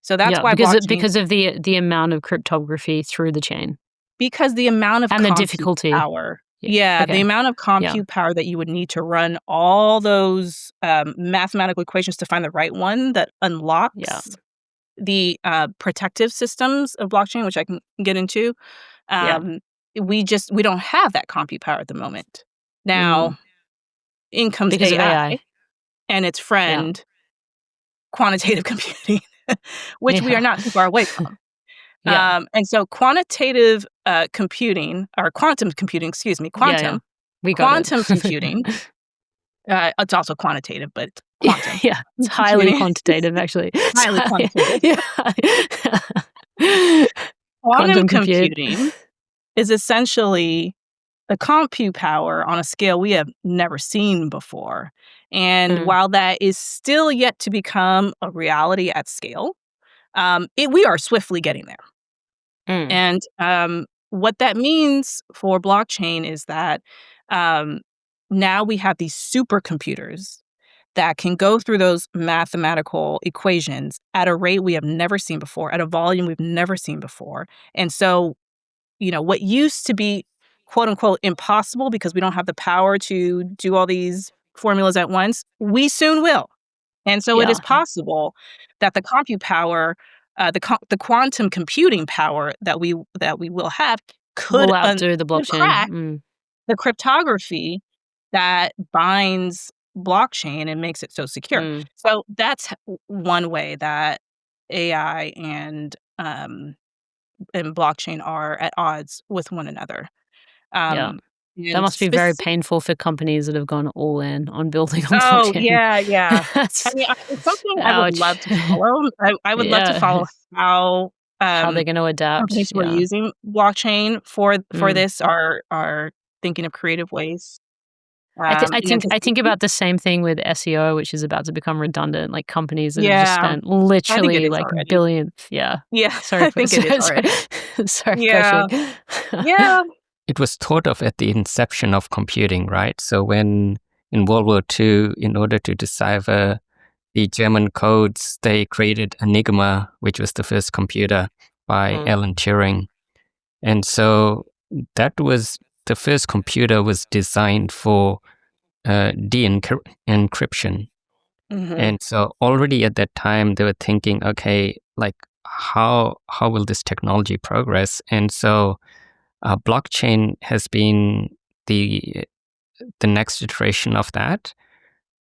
So that's why because of the amount of cryptography through the chain. Because the amount of and the compute difficulty. power. Yeah, the amount of compute power that you would need to run all those mathematical equations to find the right one that unlocks the protective systems of blockchain, which I can get into. We don't have that compute power at the moment. Now, in comes because AI, of AI and its friend, quantitative computing, which we are not too far away from. And so quantitative computing, or quantum computing, quantum We got quantum it. computing, it's also quantitative, but quantum. Yeah, it's highly Computing. quantitative, actually. Highly quantitative. Yeah. Quantum Quantum compute. computing is essentially the compute power on a scale we have never seen before. And Mm, while that is still yet to become a reality at scale, we are swiftly getting there. mm, And what that means for blockchain is that um, now we have these supercomputers that can go through those mathematical equations at a rate we have never seen before, at a volume we've never seen before. And so, what used to be quote unquote impossible because we don't have the power to do all these formulas at once, we soon will. And so it is yeah. possible that the compute power, the quantum computing power that we will have Will could outdo the could blockchain. crack the cryptography that binds blockchain and makes it so secure. Mm, So that's one way that AI and blockchain are at odds with one another. yeah. Um, That and must be very spec- painful for companies that have gone all in on building on oh blockchain. yeah, yeah. I That's mean, it's something I would love ouch. to follow. I would love to Yeah. follow how How they're um, going to adapt. companies who are Yeah. using blockchain for Mm. this are thinking of creative ways in I think anticipation. about the same thing with SEO, which is about to become redundant. Like companies that have just Yeah, spent I think it literally is like already. billions. Yeah. Yeah, Sorry, I think it is already. sorry, Yeah, Kaushik. yeah. It was thought of at the inception of computing, right? So when in World War II, in order to decipher the German codes, they created Enigma, which was the first computer by Mm. Alan Turing. And so that was the first computer was designed for de-encryption. Hmm. And so already at that time, they were thinking, okay, like how will this technology progress? And so blockchain has been the the next iteration of that.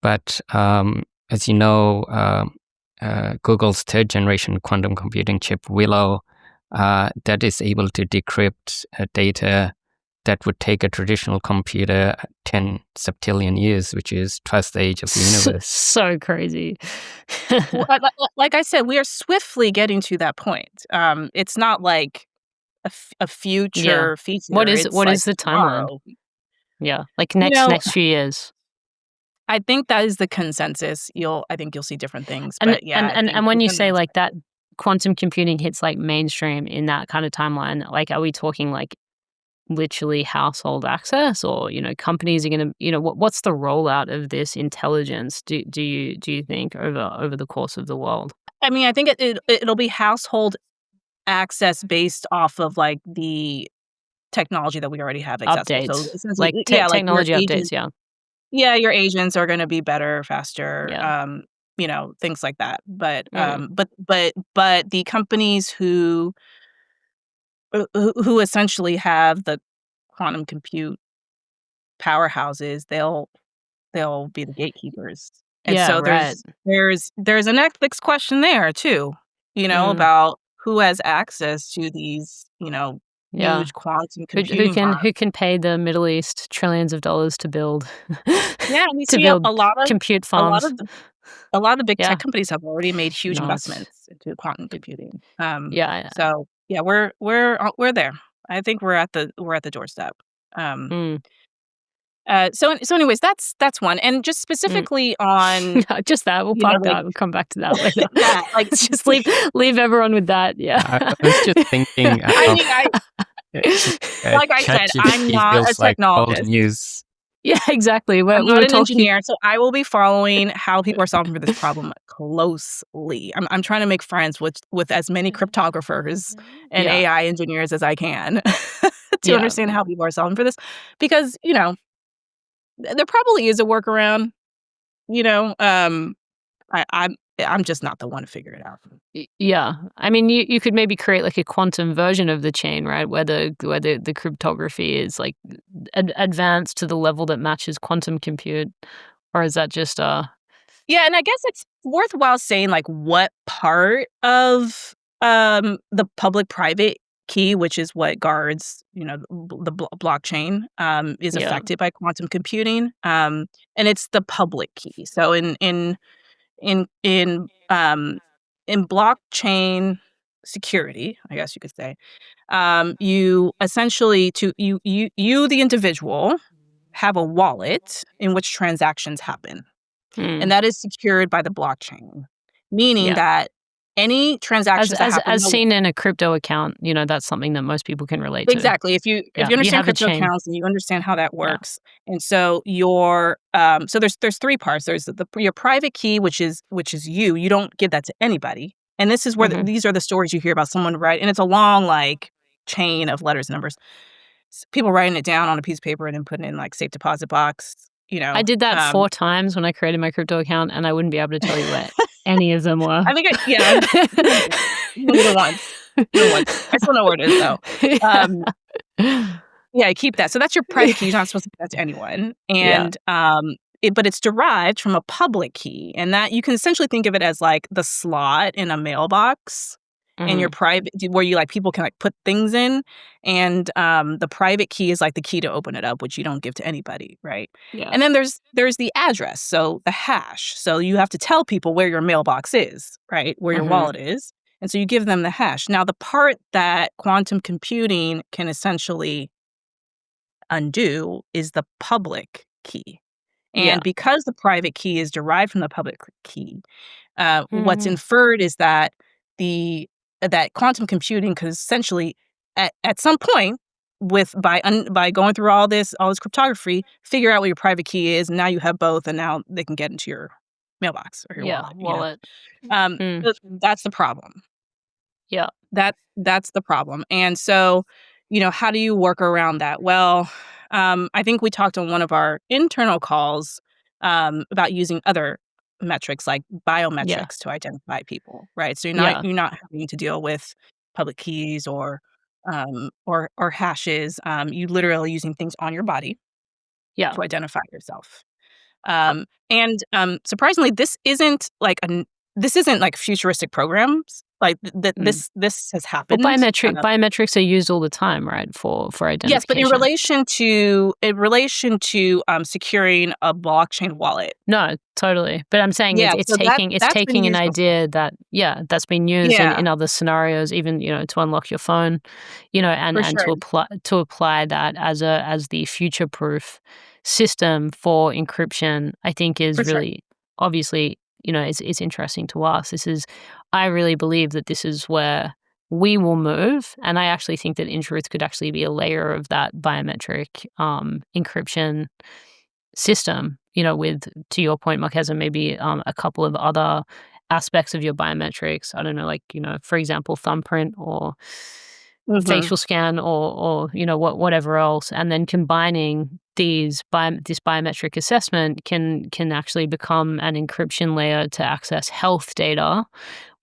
But as you know, Google's third generation quantum computing chip, Willow, that is able to decrypt data that would take a traditional computer 10 septillion years, which is twice the age of the universe. So crazy. Well, like I said, we are swiftly getting to that point. It's not like a Yeah. future feature. It's What like is the timeline? tomorrow. Yeah. Like You know, next few years. I think that is the consensus. I think you'll see different things, And but yeah, I think and when you within the say next like that quantum computing hits like mainstream in that kind of timeline, like are we talking like literally household access, or companies are going to, what's the rollout of this intelligence, do you think, over the course of the world? I mean, I think it'll be household access based off of like the technology that we already have accessible. So Updates, like essentially, yeah, like your technology updates. agent, Yeah. yeah, your agents are going to be better, faster, Yeah. things like that. But Mm. but the companies who essentially have the quantum compute powerhouses, they'll be the gatekeepers. And Yeah, so right. there's an ethics question there too, Mm. about who has access to these, Yeah. huge quantum Who computing farms. who can pay the Middle East trillions of dollars to build Yeah, we to see build a lot of compute a lot farms? of a lot of the big tech Yeah. companies have already made huge No, it's investments into quantum computing. yeah. So yeah, we're there. I think we're at the doorstep. Um, Mm, so anyways, that's one, and just mm. specifically on Just that. We'll park like that. We'll come back to that later. that, like Let's just leave everyone with that. Yeah. I was just thinking, I mean, like I said, I'm ChatGPT not a feels like old technologist. news. Yeah, exactly. I'm We not were an talking. engineer, so I will be following how people are solving for this problem closely. I'm trying to make friends with as many cryptographers and Yeah. AI engineers as I can to Yeah. understand how people are solving for this, because there probably is a workaround. You know, I'm just not the one to figure it out. Yeah. I mean, you could maybe create like a quantum version of the chain, right? Where the cryptography is like advanced to the level that matches quantum compute, or is that just Yeah, and I guess it's worthwhile saying like what part of the public private key, which is what guards, blockchain, is Yeah. affected by quantum computing, and it's the public key. So in in um, in blockchain security, I guess you could say, you essentially the individual have a wallet in which transactions happen, Mm. and that is secured by the blockchain, meaning Yeah. that any transactions that happen, As seen in a crypto account, that's something that most people can relate to. exactly. If Yeah. you You understand have a crypto chain. accounts and you understand how that Yeah. works, and so so there's three parts. There's your private key, which is you. You don't give that to anybody. And this is where Mhm. these are the stories you hear about someone and it's a long chain of letters and numbers. People writing it down on a piece of paper and then putting it in safe deposit box. I did that 4 times when I created my crypto account, and I wouldn't be able to tell you where any of them were. I think I did it once. I still know where it is though. Yeah, I keep that. So that's your private key. You're not supposed to give that to anyone. Yeah. And but it's derived from a public key, and that you can essentially think of it as the slot in a mailbox, and your Mhm. private where you people can put things in, and the private key is the key to open it up, which you don't give to anybody, right? Yeah. And then there's the address, so the hash. So you have to tell people where your mailbox is, right? Where your Mhm. wallet is. And so you give them the hash. Now the part that quantum computing can essentially undo is the public key. Yeah. And because the private key is derived from the public key, what's Mhm. inferred is that that quantum computing could essentially, at some point, by going through all this Mm. cryptography, figure out what your private key is, and now you have both, and now they can get into your mailbox or your Yeah, wallet. wallet. Mm. That's the problem. Yeah. That's the problem. And so, how do you work around that? Well, I think we talked on one of our internal calls about using other metrics like Yeah. biometrics to identify people, right? So Yeah. you're not having to deal with public keys or hashes. You literally using things on your body Yeah. to identify yourself. And surprisingly, this isn't futuristic programs. Mm. This has Well, happened. biometrics are used all the time, right, for Yes, but in identification. relation to securing a blockchain wallet. No, totally. But I'm saying Yeah, it's so that's been taking an used before. idea that's been used Yeah, in other scenarios, even, to unlock your phone, and for sure, to apply that as the future-proof system for encryption, I think is for sure. really obviously, it's interesting to us. I really believe that this is where we will move, and I actually think that InTruth could actually be a layer of that biometric encryption system, with, to your point, Marquesa, maybe a couple of other aspects of your biometrics. I don't know, for example, thumbprint or Mhm. facial scan or whatever else, and then combining this biometric assessment can actually become an encryption layer to access health data,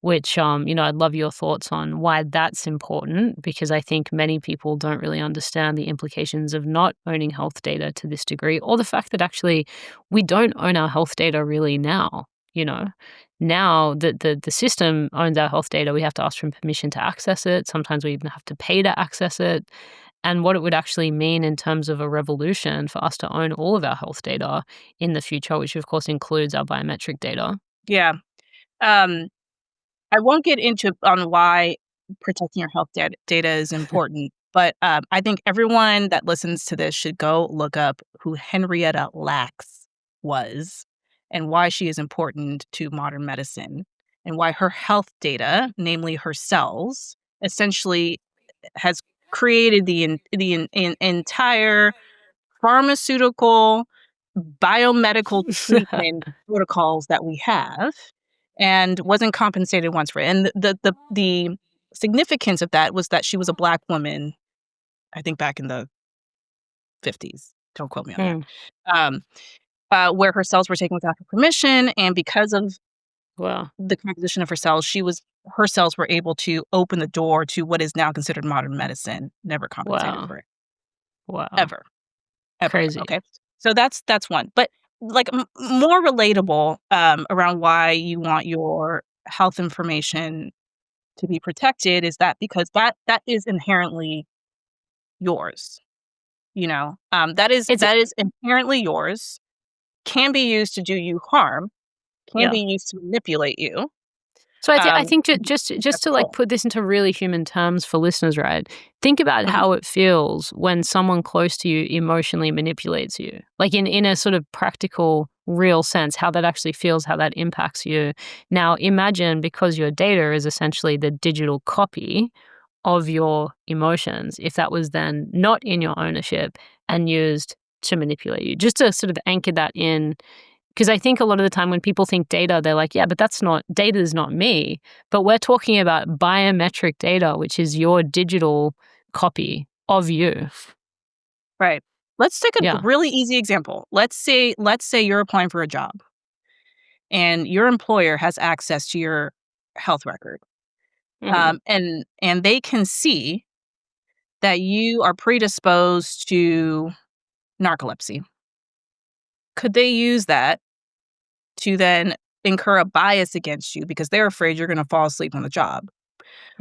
which I'd love your thoughts on why that's important, because I think many people don't really understand the implications of not owning health data to this degree, or the fact that actually we don't own our health data really now. Now that the system owns our health data, we have to ask for permission to access it. Sometimes we even have to pay to access it. And what it would actually mean in terms of a revolution for us to own all of our health data in the future, which of course includes our biometric data. Yeah. Um, I won't get into on why protecting your health data is important, but I think everyone that listens to this should go look up who Henrietta Lacks was and why she is important to modern medicine and why her health data, namely her cells, essentially has created entire pharmaceutical, biomedical treatment protocols that we have, and wasn't compensated once for it. And the significance of that was that she was a Black woman, I think back in the 50s. Don't quote me on that. Hmm. Um, where her cells were taken without her permission, and because of Wow. the composition of her cells were able to open the door to what is now considered modern medicine. Never compensated Wow. for it, Wow. ever. Ever, Crazy. okay? So that's one, but, more relatable, around why you want your health information to be protected is that because that is inherently yours. That is inherently yours, can be used to do you harm, can be used to manipulate you. So I think just That's to cool. put this into really human terms for listeners, right? Think about Mhm. how it feels when someone close to you emotionally manipulates you, like in a sort of practical, real sense, how that actually feels, how that impacts you. Now imagine, because your data is essentially the digital copy of your emotions, if that was then not in your ownership and used to manipulate you, just to sort of anchor that in. Because I think a lot of the time when people think data, they're like, yeah, but data is not me. But we're talking about biometric data, which is your digital copy of you. Right. Let's take a Yeah. really easy example. Let's say you're applying for a job and your employer has access to your health record. Mhm. And they can see that you are predisposed to narcolepsy. Could they use that to then incur a bias against you because they're afraid you're going to fall asleep on the job?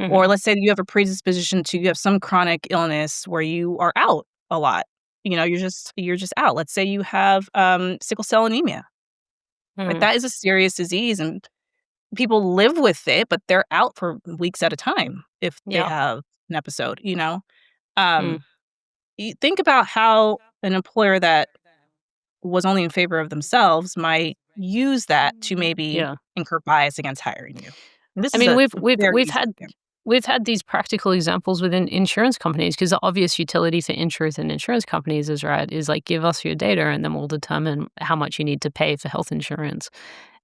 Or Mhm. let's say that you have a predisposition to you have some chronic illness where you are out a lot. You're just out. Let's say you have sickle cell anemia. Like, Mhm. that is a serious disease, and people live with it, but they're out for weeks at a time if they Yeah. have an episode. Um, Mm. you think about how an employer that was only in favor of themselves might use that to maybe Yeah. incur bias against hiring you. And this I is mean, a we've very easy had example. we've had these practical examples within insurance companies, because the obvious utility for InTruth and insurance companies is like, give us your data and then we'll determine how much you need to pay for health insurance.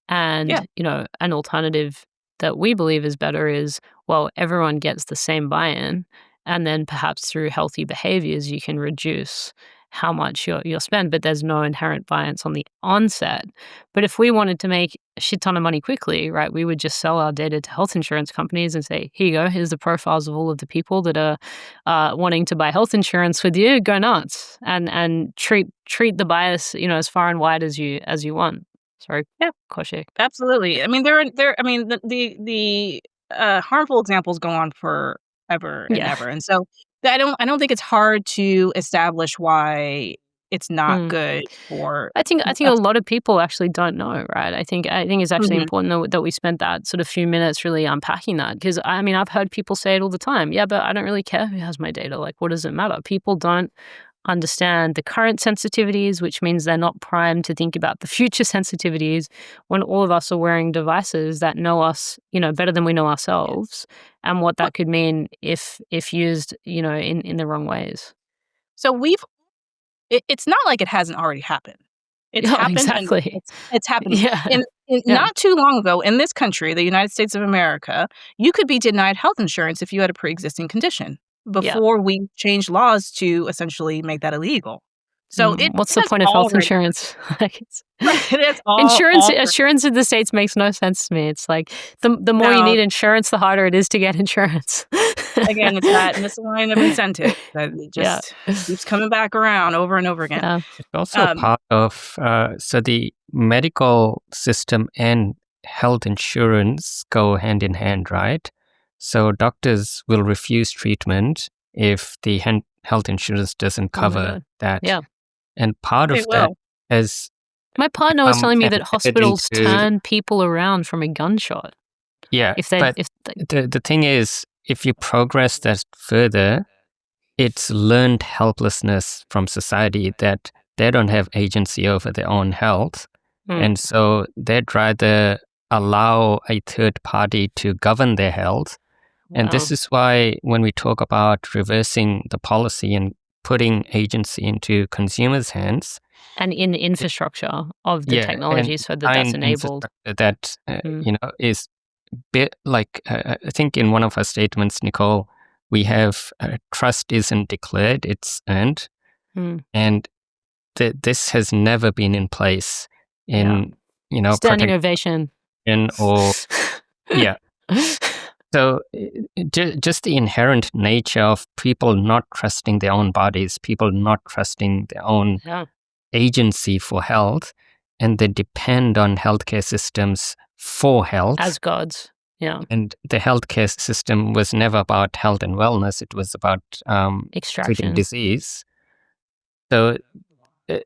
Yeah. And, an alternative that we believe is better is, well, everyone gets the same buy-in, and then perhaps through healthy behaviors, you can reduce how much you'll spend, but there's no inherent bias on the onset. But if we wanted to make a shit ton of money quickly, right, we would just sell our data to health insurance companies and say, here you go, here's the profiles of all of the people that are wanting to buy health insurance with you. Go nuts and treat the bias, as far and wide as you want. Sorry, Yeah. Kaushik. Absolutely. I mean, the harmful examples go on forever and Yeah. ever, and so I don't think it's hard to establish why it's not Mm. good for I think a us. lot of people actually don't know, right? I think it's actually Mhm. important that we spent that sort of few minutes really unpacking that, because I mean, I've heard people say it all the time. Yeah, but I don't really care who has my data. Like, what does it matter? People don't understand the current sensitivities, which means they're not primed to think about the future sensitivities, when all of us are wearing devices that know us, better than we know Yeah. ourselves, and what Well, that could mean if used, in the wrong ways. so it's not like it hasn't already happened. It's Yeah, happened, and exactly. it's happening. Yeah. In Yeah. not too long ago, in this country, the United States of America, you could be denied health insurance if you had a pre-existing condition Yeah. before we changed laws to essentially make that illegal. So it What's it the has point of health already insurance? Like, right, it has insurance already assurance in the States makes no sense to me. It's like the more you now, need insurance, the harder it is to get insurance. again, it's that misalignment of incentive that it Yeah. just keeps coming back around over and over again. Yeah. It's also Um, part of, so the medical system and health insurance go hand in hand, right? So doctors will refuse treatment if the health insurance doesn't Oh my cover God. that. Yeah. And part they of that will. has My partner was become telling me that embedded hospitals into, turn people around from a gunshot yeah, if they but if they, the thing is, if you progress that further, it's learned helplessness from society that they don't have agency over their own health. Mm, And so they'd rather allow a third party to govern their health. And wow. this is why when we talk about reversing the policy and putting agency into consumers' hands, And in the infrastructure of the yeah, and technology so that that's design enabled. infrastructure that, Mm, is bit like, I think in one of her statements, Nicole, we have trust isn't declared, it's earned. mm, And this has never been in place yeah. in, Standing protection ovation. or, yeah. So just the inherent nature of people not trusting their own bodies, people not trusting their own Yeah. agency for health, and they depend on healthcare systems for health. As gods. Yeah. And the healthcare system was never about health and wellness. It was about treating Extraction. disease. So uh,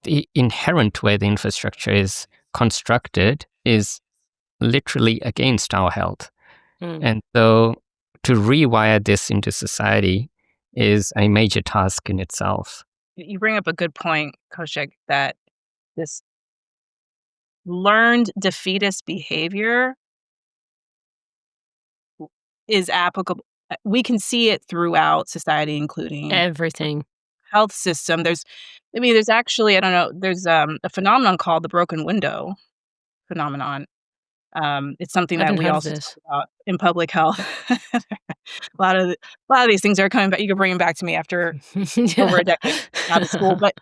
the inherent way the infrastructure is constructed is literally against our health. Mm. And so to rewire this into society is a major task in itself. You bring up a good point, Kaushik, that this learned defeatist behavior is applicable. We can see it throughout society, including Everything. health system. There's actually, I don't know, there's a phenomenon called the broken window phenomenon. It's something I that haven't we heard of also talk this. about in public health. A lot of these things are coming back. You can bring them back to me after over a decade out of school. But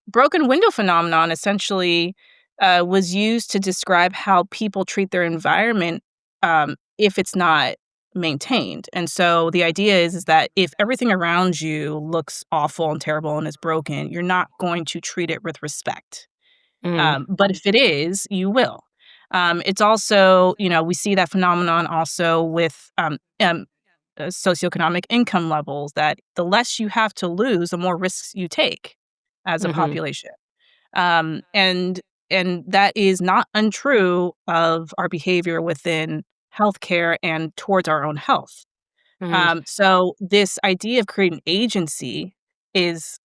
broken window phenomenon essentially was used to describe how people treat their environment if it's not maintained. And so the idea is that if everything around you looks awful and terrible and is broken, you're not going to treat it with respect. Mm. But if it is, you will. It's also, we see that phenomenon also with socioeconomic income levels, that the less you have to lose, the more risks you take as a Mhm. population. And that is not untrue of our behavior within healthcare and towards our own health. Mm. So this idea of creating agency is,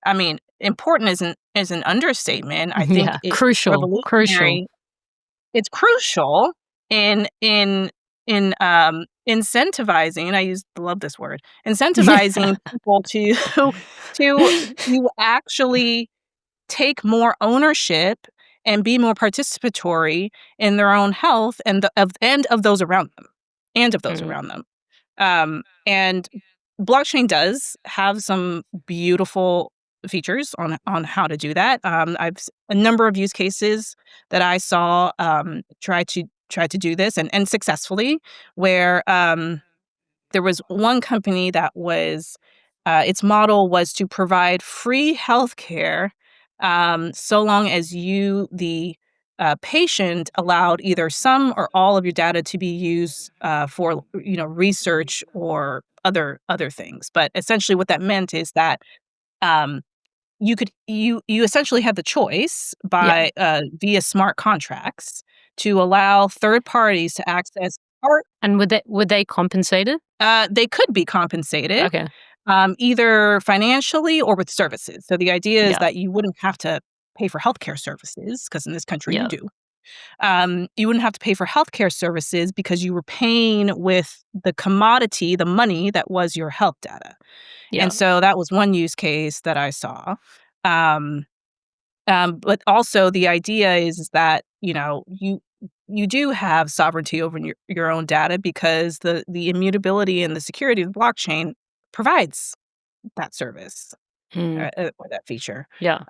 I mean, important is an understatement. I think Yeah. it's Crucial. Crucial. revolutionary. It's crucial in incentivizing. Love this word, Yeah. incentivizing people to to actually take more ownership and be more participatory in their own health and of those around them and of those Mm. around them. And blockchain does have some beautiful features on how to do that. A number of use cases that I saw try to do this and successfully, where there was one company that was its model was to provide free healthcare so long as you, the patient, allowed either some or all of your data to be used for research or other things. But essentially, what that meant is that um, you essentially had the choice Yeah. by via smart contracts to allow third parties to access part. And were they compensated? They could be compensated, Okay. either financially or with services. So the idea is Yeah. that you wouldn't have to pay for healthcare services, because in this country you Yeah. do. You wouldn't have to pay for healthcare services because you were paying with the commodity, the money that was your health data. Yeah. And so that was one use case that I saw. Um, but also the idea is that, you do have sovereignty over your own data, because the immutability and the security of the blockchain provides that service, Mm. or that feature. Yeah.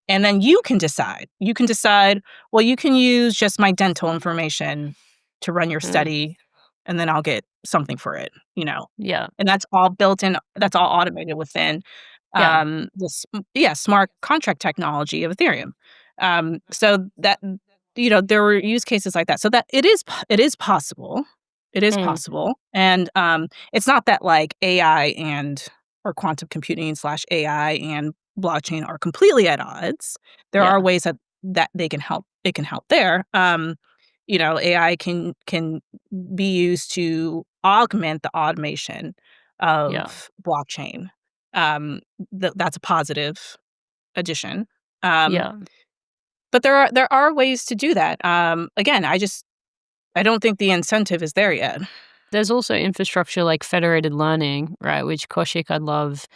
And then you can decide. You can decide, well, you can use just my dental information to run your Mm. study, and then I'll get something for it, Yeah. And that's all built in, that's all automated within Yeah. smart contract technology of Ethereum. So that, there were use cases like that. So that it is possible. It is Mm. possible. And it's not that like AI and or quantum computing / AI and blockchain are completely at odds. There Yeah. are ways that they can help. It can help there. AI can be used to augment the automation Yeah. of blockchain. Um, that's a positive addition. Um, Yeah. but there are ways to do that. Again, I don't think the incentive is there yet. There's also infrastructure like federated learning, right? Which Kaushik, I'd love.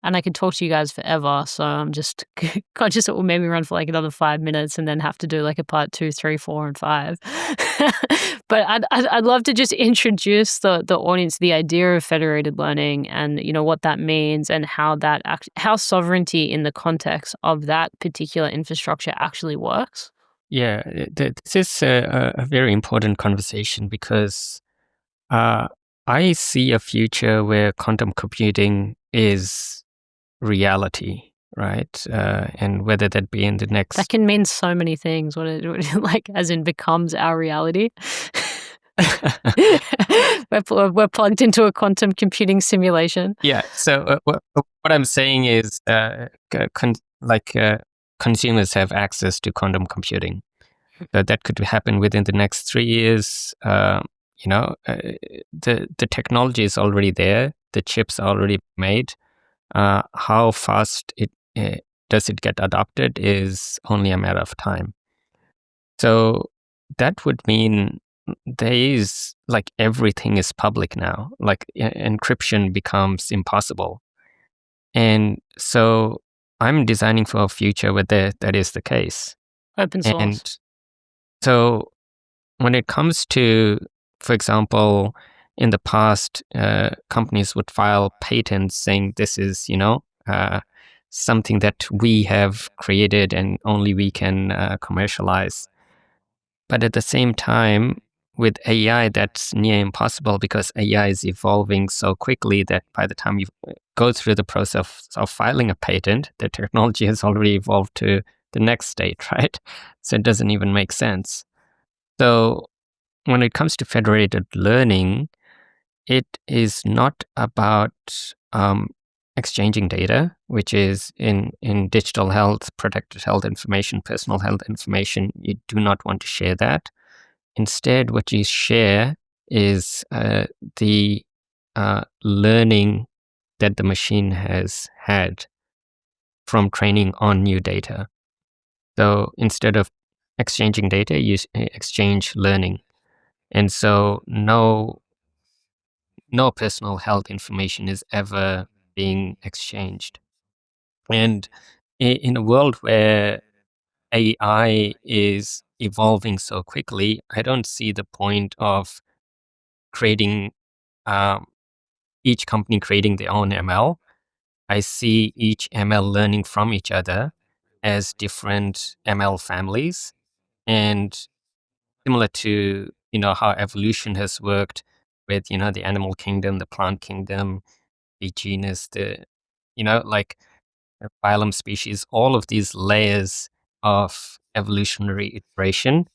And I could talk to you guys forever. So I'm just conscious it will maybe run for like another 5 minutes and then have to do like a part 2, 3, 4, and 5. But I'd love to just introduce the audience to the idea of federated learning and what that means and how how sovereignty in the context of that particular infrastructure actually works. Yeah, this is a very important conversation because I see a future where quantum computing is reality. right? And whether that be in the That next can mean so many things. Like, as in becomes our reality. We're plugged into a quantum computing simulation. Yeah. So what I'm saying is, consumers have access to quantum computing. So that could happen within the next 3 years. The technology is already there. The chips are already made. How fast it does it get adopted is only a matter of time. So that would mean there is like everything is public now. Like encryption becomes impossible. And so I'm designing for a future where that is the case. Open source. And so when it comes to, for example, in the past, companies would file patents saying this is, something that we have created and only we can commercialize. But at the same time, with AI, that's near impossible because AI is evolving so quickly that by the time you go through the process of filing a patent, the technology has already evolved to the next state, right? So it doesn't even make sense. So when it comes to federated learning, it is not about exchanging data, which is in digital health, protected health information, personal health information. You do not want to share that. Instead, what you share is the learning that the machine has had from training on new data. So instead of exchanging data, you exchange learning. And so no personal health information is ever being exchanged. And in a world where AI is evolving so quickly, I don't see the point of creating each company creating their own ML. I see each ML learning from each other as different ML families, and similar to how evolution has worked with the animal kingdom, the plant kingdom, the genus, like phylum, species, all of these layers of evolutionary iteration.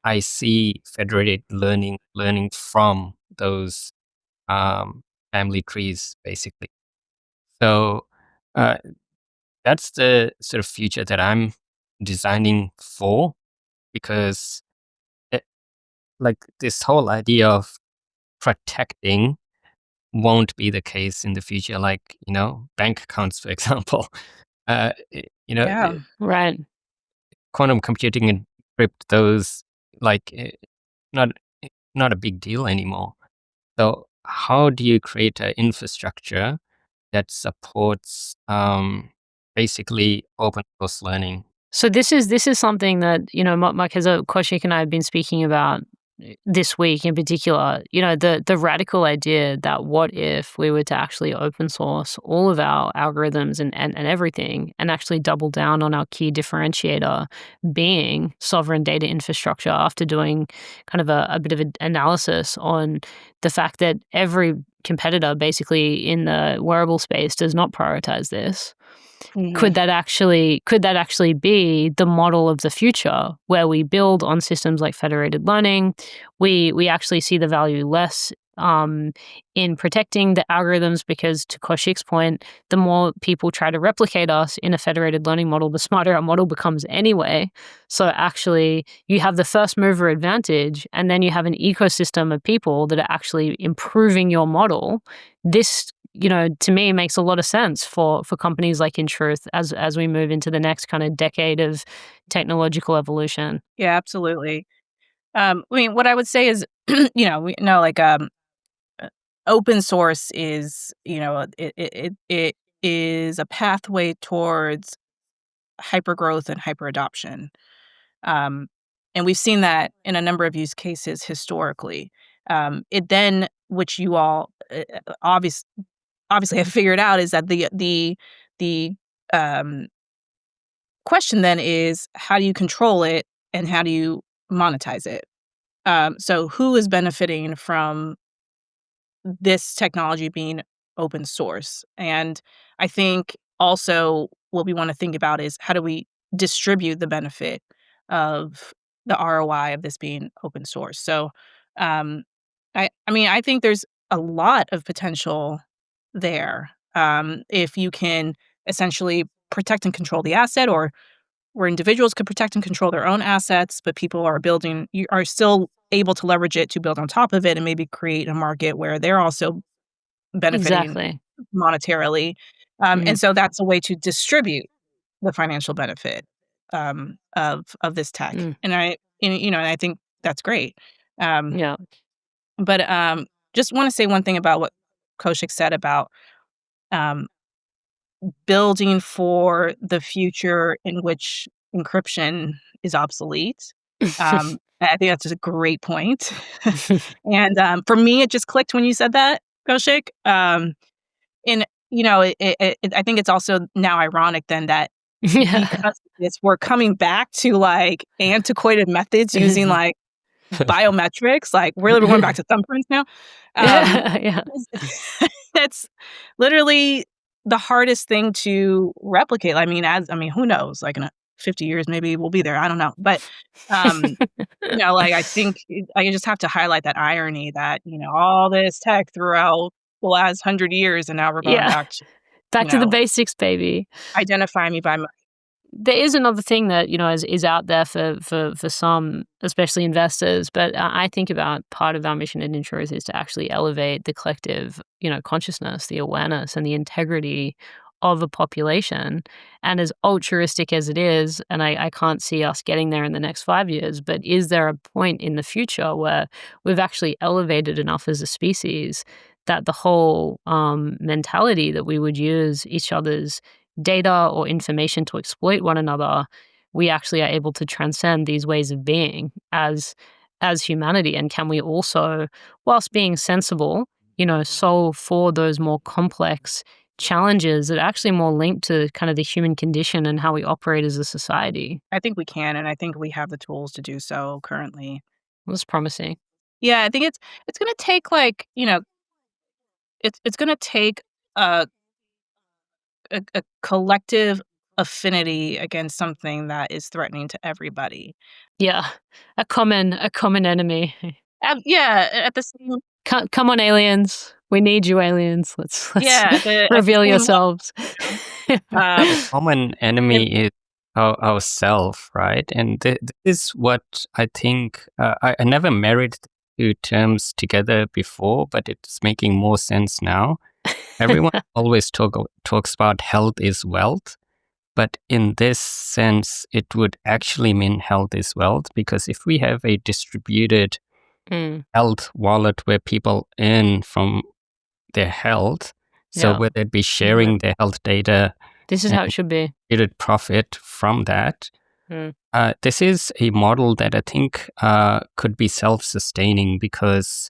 I see federated learning from those family trees, basically. So uh, that's the sort of future that I'm designing for, because it, like this whole idea of protecting won't be the case in the future. Like bank accounts, for example. Uh, Yeah. Right. Quantum computing encrypt those, like not not a big deal anymore. So how do you create an infrastructure that supports basically open source learning? So this is something that Marquesa, Kaushik, and I have been speaking about this week in particular. The radical idea that what if we were to actually open source all of our algorithms and everything, and actually double down on our key differentiator being sovereign data infrastructure, after doing kind of a bit of an analysis on the fact that every competitor basically in the wearable space does not prioritize this. Could that actually be the model of the future, where we build on systems like federated learning? We actually see the value less in protecting the algorithms, because, to Kaushik's point, the more people try to replicate us in a federated learning model, the smarter our model becomes anyway. So actually, you have the first mover advantage, and then you have an ecosystem of people that are actually improving your model. This, to me, makes a lot of sense for companies like InTruth as we move into the next kind of decade of technological evolution. Yeah, absolutely. What I would say is, we know, like, open source is, it is a pathway towards hypergrowth and hyperadoption. Um, and we've seen that in a number of use cases historically. It then, which you all obviously have figured out, is that the um, question then is, how do you control it and how do you monetize it? So who is benefiting from this technology being open source? And I think also what we want to think about is how do we distribute the benefit of the ROI of this being open source. So, um, I mean, I think there's a lot of potential there, if you can essentially protect and control the asset, or where individuals could protect and control their own assets, but people you are still able to leverage it to build on top of it and maybe create a market where they're also benefiting Exactly. monetarily. And so that's a way to distribute the financial benefit of this tech. Mm. And I think that's great. Um, Yeah. but just want to say one thing about what Kaushik said about um, building for the future in which encryption is obsolete. I think that's just a great point. And for me, it just clicked when you said that, Kaushik. And I think it's also now ironic then that Yeah. because of this, we're coming back to like antiquated methods using like biometrics. Like we're going back to thumbprints now. Um, Yeah. that's literally the hardest thing to replicate. I mean, who knows? Like in 50 years, maybe we'll be there. I don't know. But like I think I just have to highlight that irony that all this tech throughout the last 100 years, and now we're going Yeah. back to Back to the basics, baby. identify me by my. There is another thing that is out there for some, especially investors. But I think about part of our mission at InTruth is to actually elevate the collective, consciousness, the awareness, and the integrity of a population. And as altruistic as it is, and I can't see us getting there in the next 5 years, but is there a point in the future where we've actually elevated enough as a species that the whole mentality that we would use each other's data or information to exploit one another, we actually are able to transcend these ways of being as humanity? And can we also, whilst being sensible, solve for those more complex challenges that are actually more linked to kind of the human condition and how we operate as a society? I think we can, and I think we have the tools to do so currently. That's promising. Yeah, I think it's going to take like it's going to take a, a collective affinity against something that is threatening to everybody. Yeah, a common enemy. Yeah, at the same Come on, aliens. We need you, aliens. Let's yeah at the reveal same yourselves. The common enemy and- is ourself, right? And this is what I think. I never married the two terms together before, but it's making more sense now. Everyone always talks about health is wealth, but in this sense, it would actually mean health is wealth, because if we have a distributed health wallet where people earn from their health, so Yeah. whether it be sharing their health data, This is how it should be. created profit from that. Mm. This is a model that I think could be self-sustaining, because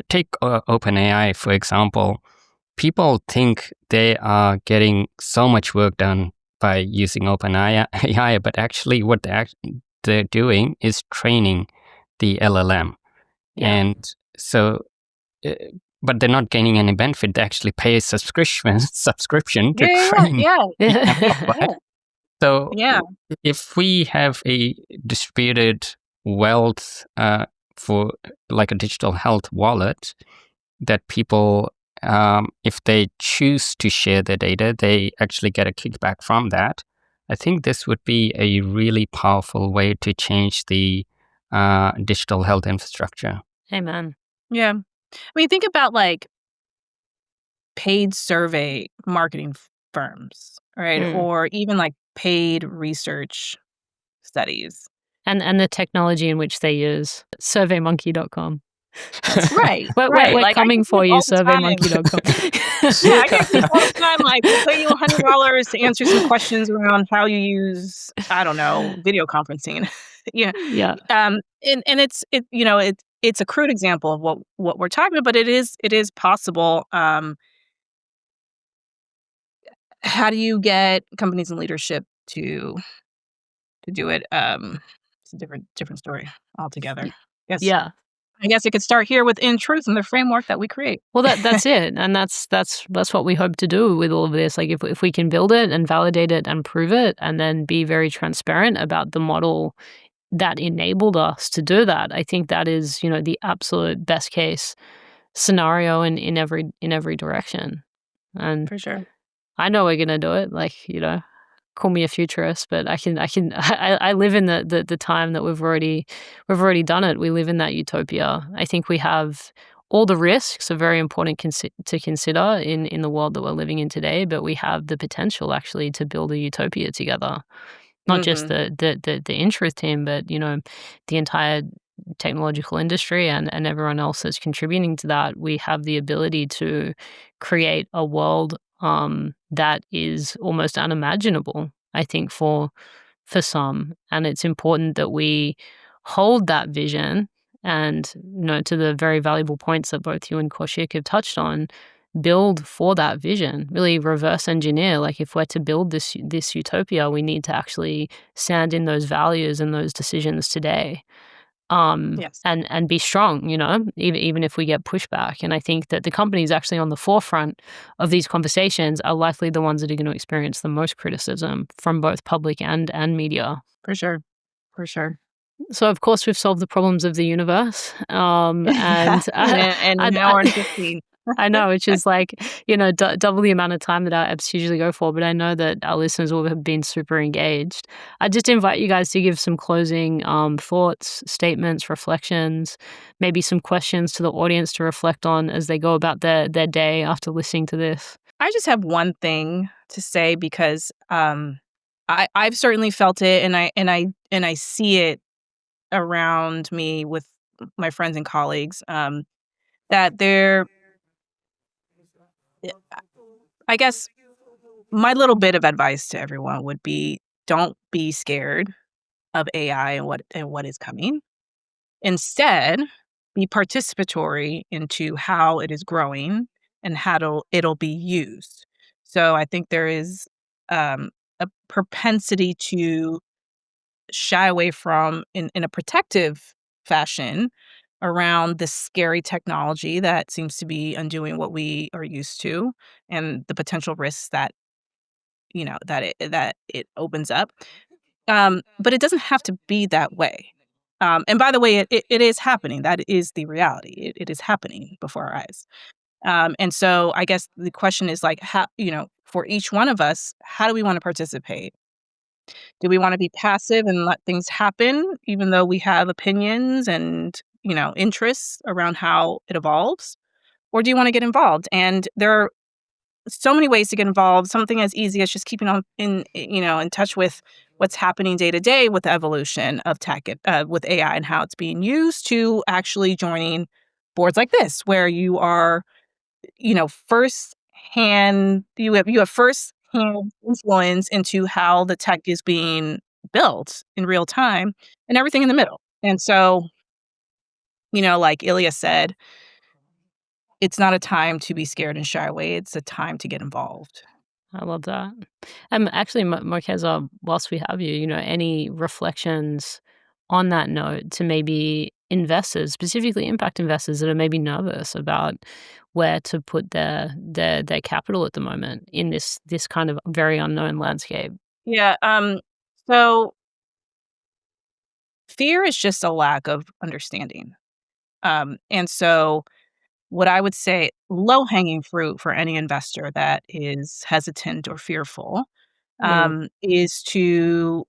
take OpenAI, for example. People think they are getting so much work done by using OpenAI, but actually what they're doing is training the LLM. Yeah. And so, but they're not gaining any benefit. They actually pay a subscription to train. Yeah. So Yeah. if we have a distributed wealth for like a digital health wallet, that people, if they choose to share their data, they actually get a kickback from that. I think this would be a really powerful way to change the digital health infrastructure. Amen. Yeah. I mean, think about like paid survey marketing firms, right? Mm. Or even like paid research studies. And the technology in which they use. SurveyMonkey.com. Right. We're Like, I coming get for people you, all the time. SurveyMonkey.com. Yeah, I get people all the time like, we'll pay you $100 to answer some questions around how you use, I don't know, video conferencing. Yeah. Yeah. And it's a crude example of what we're talking about, but it is possible. How do you get companies in leadership to do it? It's a different story altogether. Yes. Yeah. I guess it could start here with InTruth and the framework that we create. Well, that's it, and that's what we hope to do with all of this. Like, if we can build it and validate it and prove it, and then be very transparent about the model that enabled us to do that, I think that is, the absolute best case scenario in every direction. And For sure. I know we're gonna do it. Like, call me a futurist, but I live in the time that we've already done it. We live in that utopia. I think we have all the risks are very important to consider in the world that we're living in today, but we have the potential actually to build a utopia together. Not just Mhm. the InTruth team, but the entire technological industry and everyone else that's contributing to that. We have the ability to create a world that is almost unimaginable, I think, for some. And it's important that we hold that vision and, to the very valuable points that both you and Kaushik have touched on, build for that vision, really reverse engineer. Like, if we're to build this utopia, we need to actually sand in those values and those decisions today, Yes. and be strong, even if we get pushback. And I think that the companies actually on the forefront of these conversations are likely the ones that are going to experience the most criticism from both public and media. For sure. For sure. So, of course, we've solved the problems of the universe, and And an hour and 15. I know, which is like, double the amount of time that our eps usually go for, but I know that our listeners will have been super engaged. I just invite you guys to give some closing thoughts, statements, reflections, maybe some questions to the audience to reflect on as they go about their day after listening to this. I just have one thing to say because I've certainly felt it, and I see it around me with my friends and colleagues, that they're I guess my little bit of advice to everyone would be, don't be scared of AI and what is coming. Instead, be participatory into how it is growing and how it'll be used. So I think there is a propensity to shy away from in a protective fashion around this scary technology that seems to be undoing what we are used to and the potential risks that that it opens up. But it doesn't have to be that way. And by the way, it is happening. That is the reality. It is happening before our eyes. And so I guess the question is like, how, for each one of us, how do we want to participate? Do we want to be passive and let things happen, even though we have opinions and, interests around how it evolves? Or do you want to get involved? And there are so many ways to get involved. Something as easy as just keeping on in touch with what's happening day to day with the evolution of tech, with AI and how it's being used, to actually joining boards like this, where you are, first hand, you have first hand influence into how the tech is being built in real time and everything in the middle. And so, like Ilya said, it's not a time to be scared and shy away. It's a time to get involved. I love that. Actually, Marquesa, whilst we have you, any reflections on that note to maybe investors, specifically impact investors that are maybe nervous about where to put their capital at the moment in this kind of very unknown landscape? Yeah. So fear is just a lack of understanding. And so what I would say, low hanging fruit for any investor that is hesitant or fearful, Mm, is to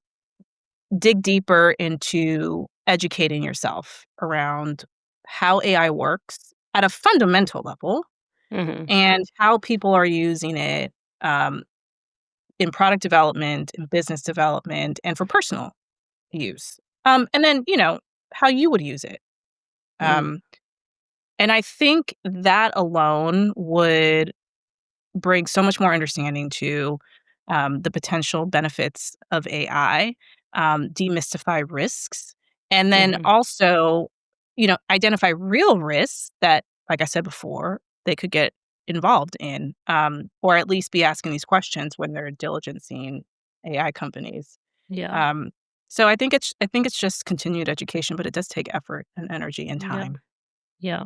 dig deeper into educating yourself around how AI works at a fundamental level mhm. and how people are using it, um, in product development, in business development, and for personal use. And then, how you would use it. Mm, Um, and I think that alone would bring so much more understanding to the potential benefits of AI, demystify risks, and then mhm. also, identify real risks that, like I said before, they could get involved in, or at least be asking these questions when they're diligencing AI companies. Yeah. Um, so I think it's just continued education, but it does take effort and energy and Yeah. time. Yeah.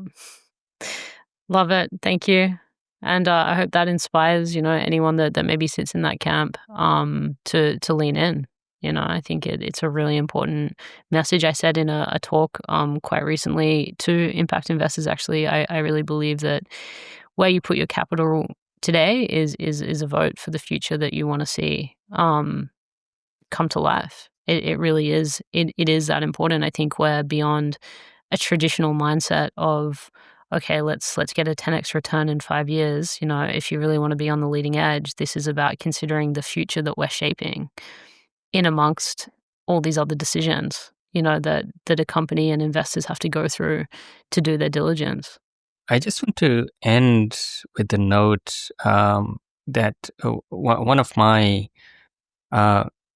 Love it. Thank you. And I hope that inspires, anyone that maybe sits in that camp to lean in. I think it's a really important message. I said in a talk quite recently to impact investors, actually, I really believe that where you put your capital today is a vote for the future that you want to see come to life. It really is. It is that important. I think we're beyond a traditional mindset of, okay, let's get a 10x return in 5 years. If you really want to be on the leading edge, this is about considering the future that we're shaping in amongst all these other decisions, that a company and investors have to go through to do their diligence. I just want to end with the note that one of my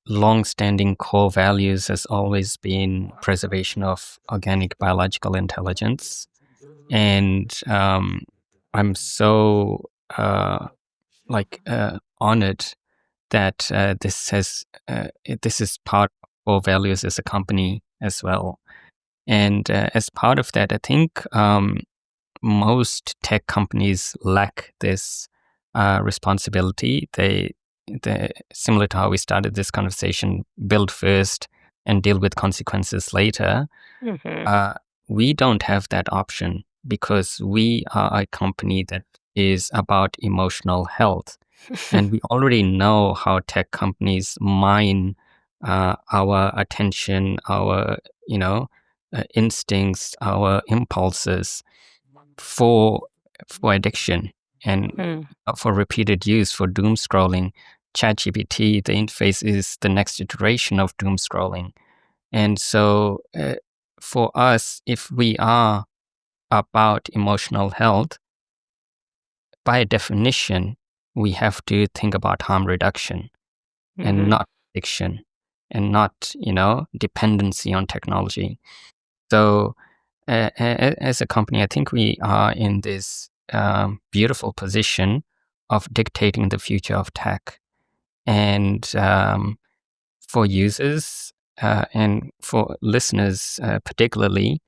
long-standing core values has always been preservation of organic biological intelligence. And I'm so honored that this is part of our values as a company as well. And as part of that, I think most tech companies lack this responsibility. They similar to how we started this conversation, build first and deal with consequences later. Mm-hmm. We don't have that option because we are a company that is about emotional health. And we already know how tech companies mine our attention, our instincts, our impulses for addiction and for repeated use, for doom scrolling. ChatGPT, the interface is the next iteration of doom scrolling. And so for us, if we are about emotional health, by definition, we have to think about harm reduction and not addiction and not, dependency on technology. So as a company, I think we are in this beautiful position of dictating the future of tech. And for users and for listeners particularly,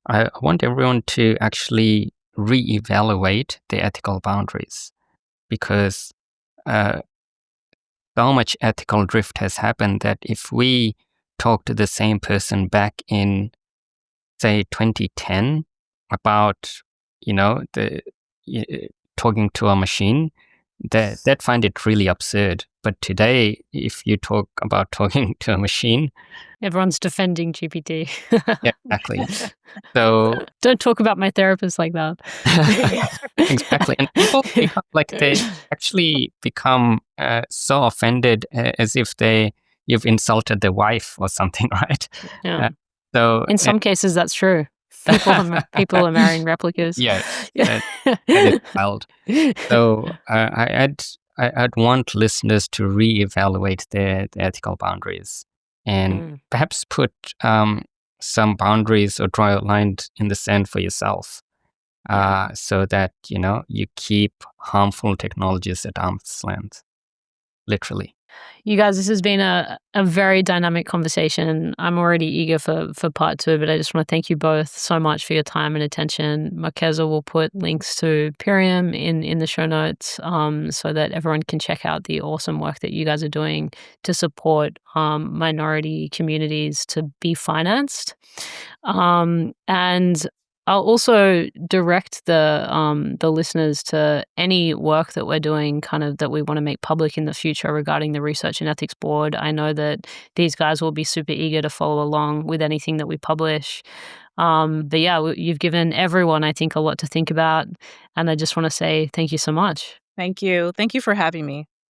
I want everyone to actually reevaluate the ethical boundaries, because so much ethical drift has happened that if we talk to the same person back in, say, 2010 about, talking to a machine, that find it really absurd. But today, if you talk about talking to a machine, everyone's defending GPT. Yeah, exactly. So don't talk about my therapist like that. Exactly, and people become they actually become so offended as if you've insulted their wife or something, right? Yeah. So in some cases, that's true. People are marrying replicas. Yeah, that is wild. So I'd want listeners to reevaluate their ethical boundaries and perhaps put some boundaries or draw a line in the sand for yourself, so that you keep harmful technologies at arm's length, literally. You guys, this has been a very dynamic conversation. I'm already eager for part two, but I just want to thank you both so much for your time and attention. Marquesa will put links to Purium in the show notes so that everyone can check out the awesome work that you guys are doing to support minority communities to be financed. And I'll also direct the listeners to any work that we're doing, kind of that we want to make public in the future regarding the Research and Ethics Board. I know that these guys will be super eager to follow along with anything that we publish. But yeah, you've given everyone, I think, a lot to think about, and I just want to say thank you so much. Thank you. Thank you for having me.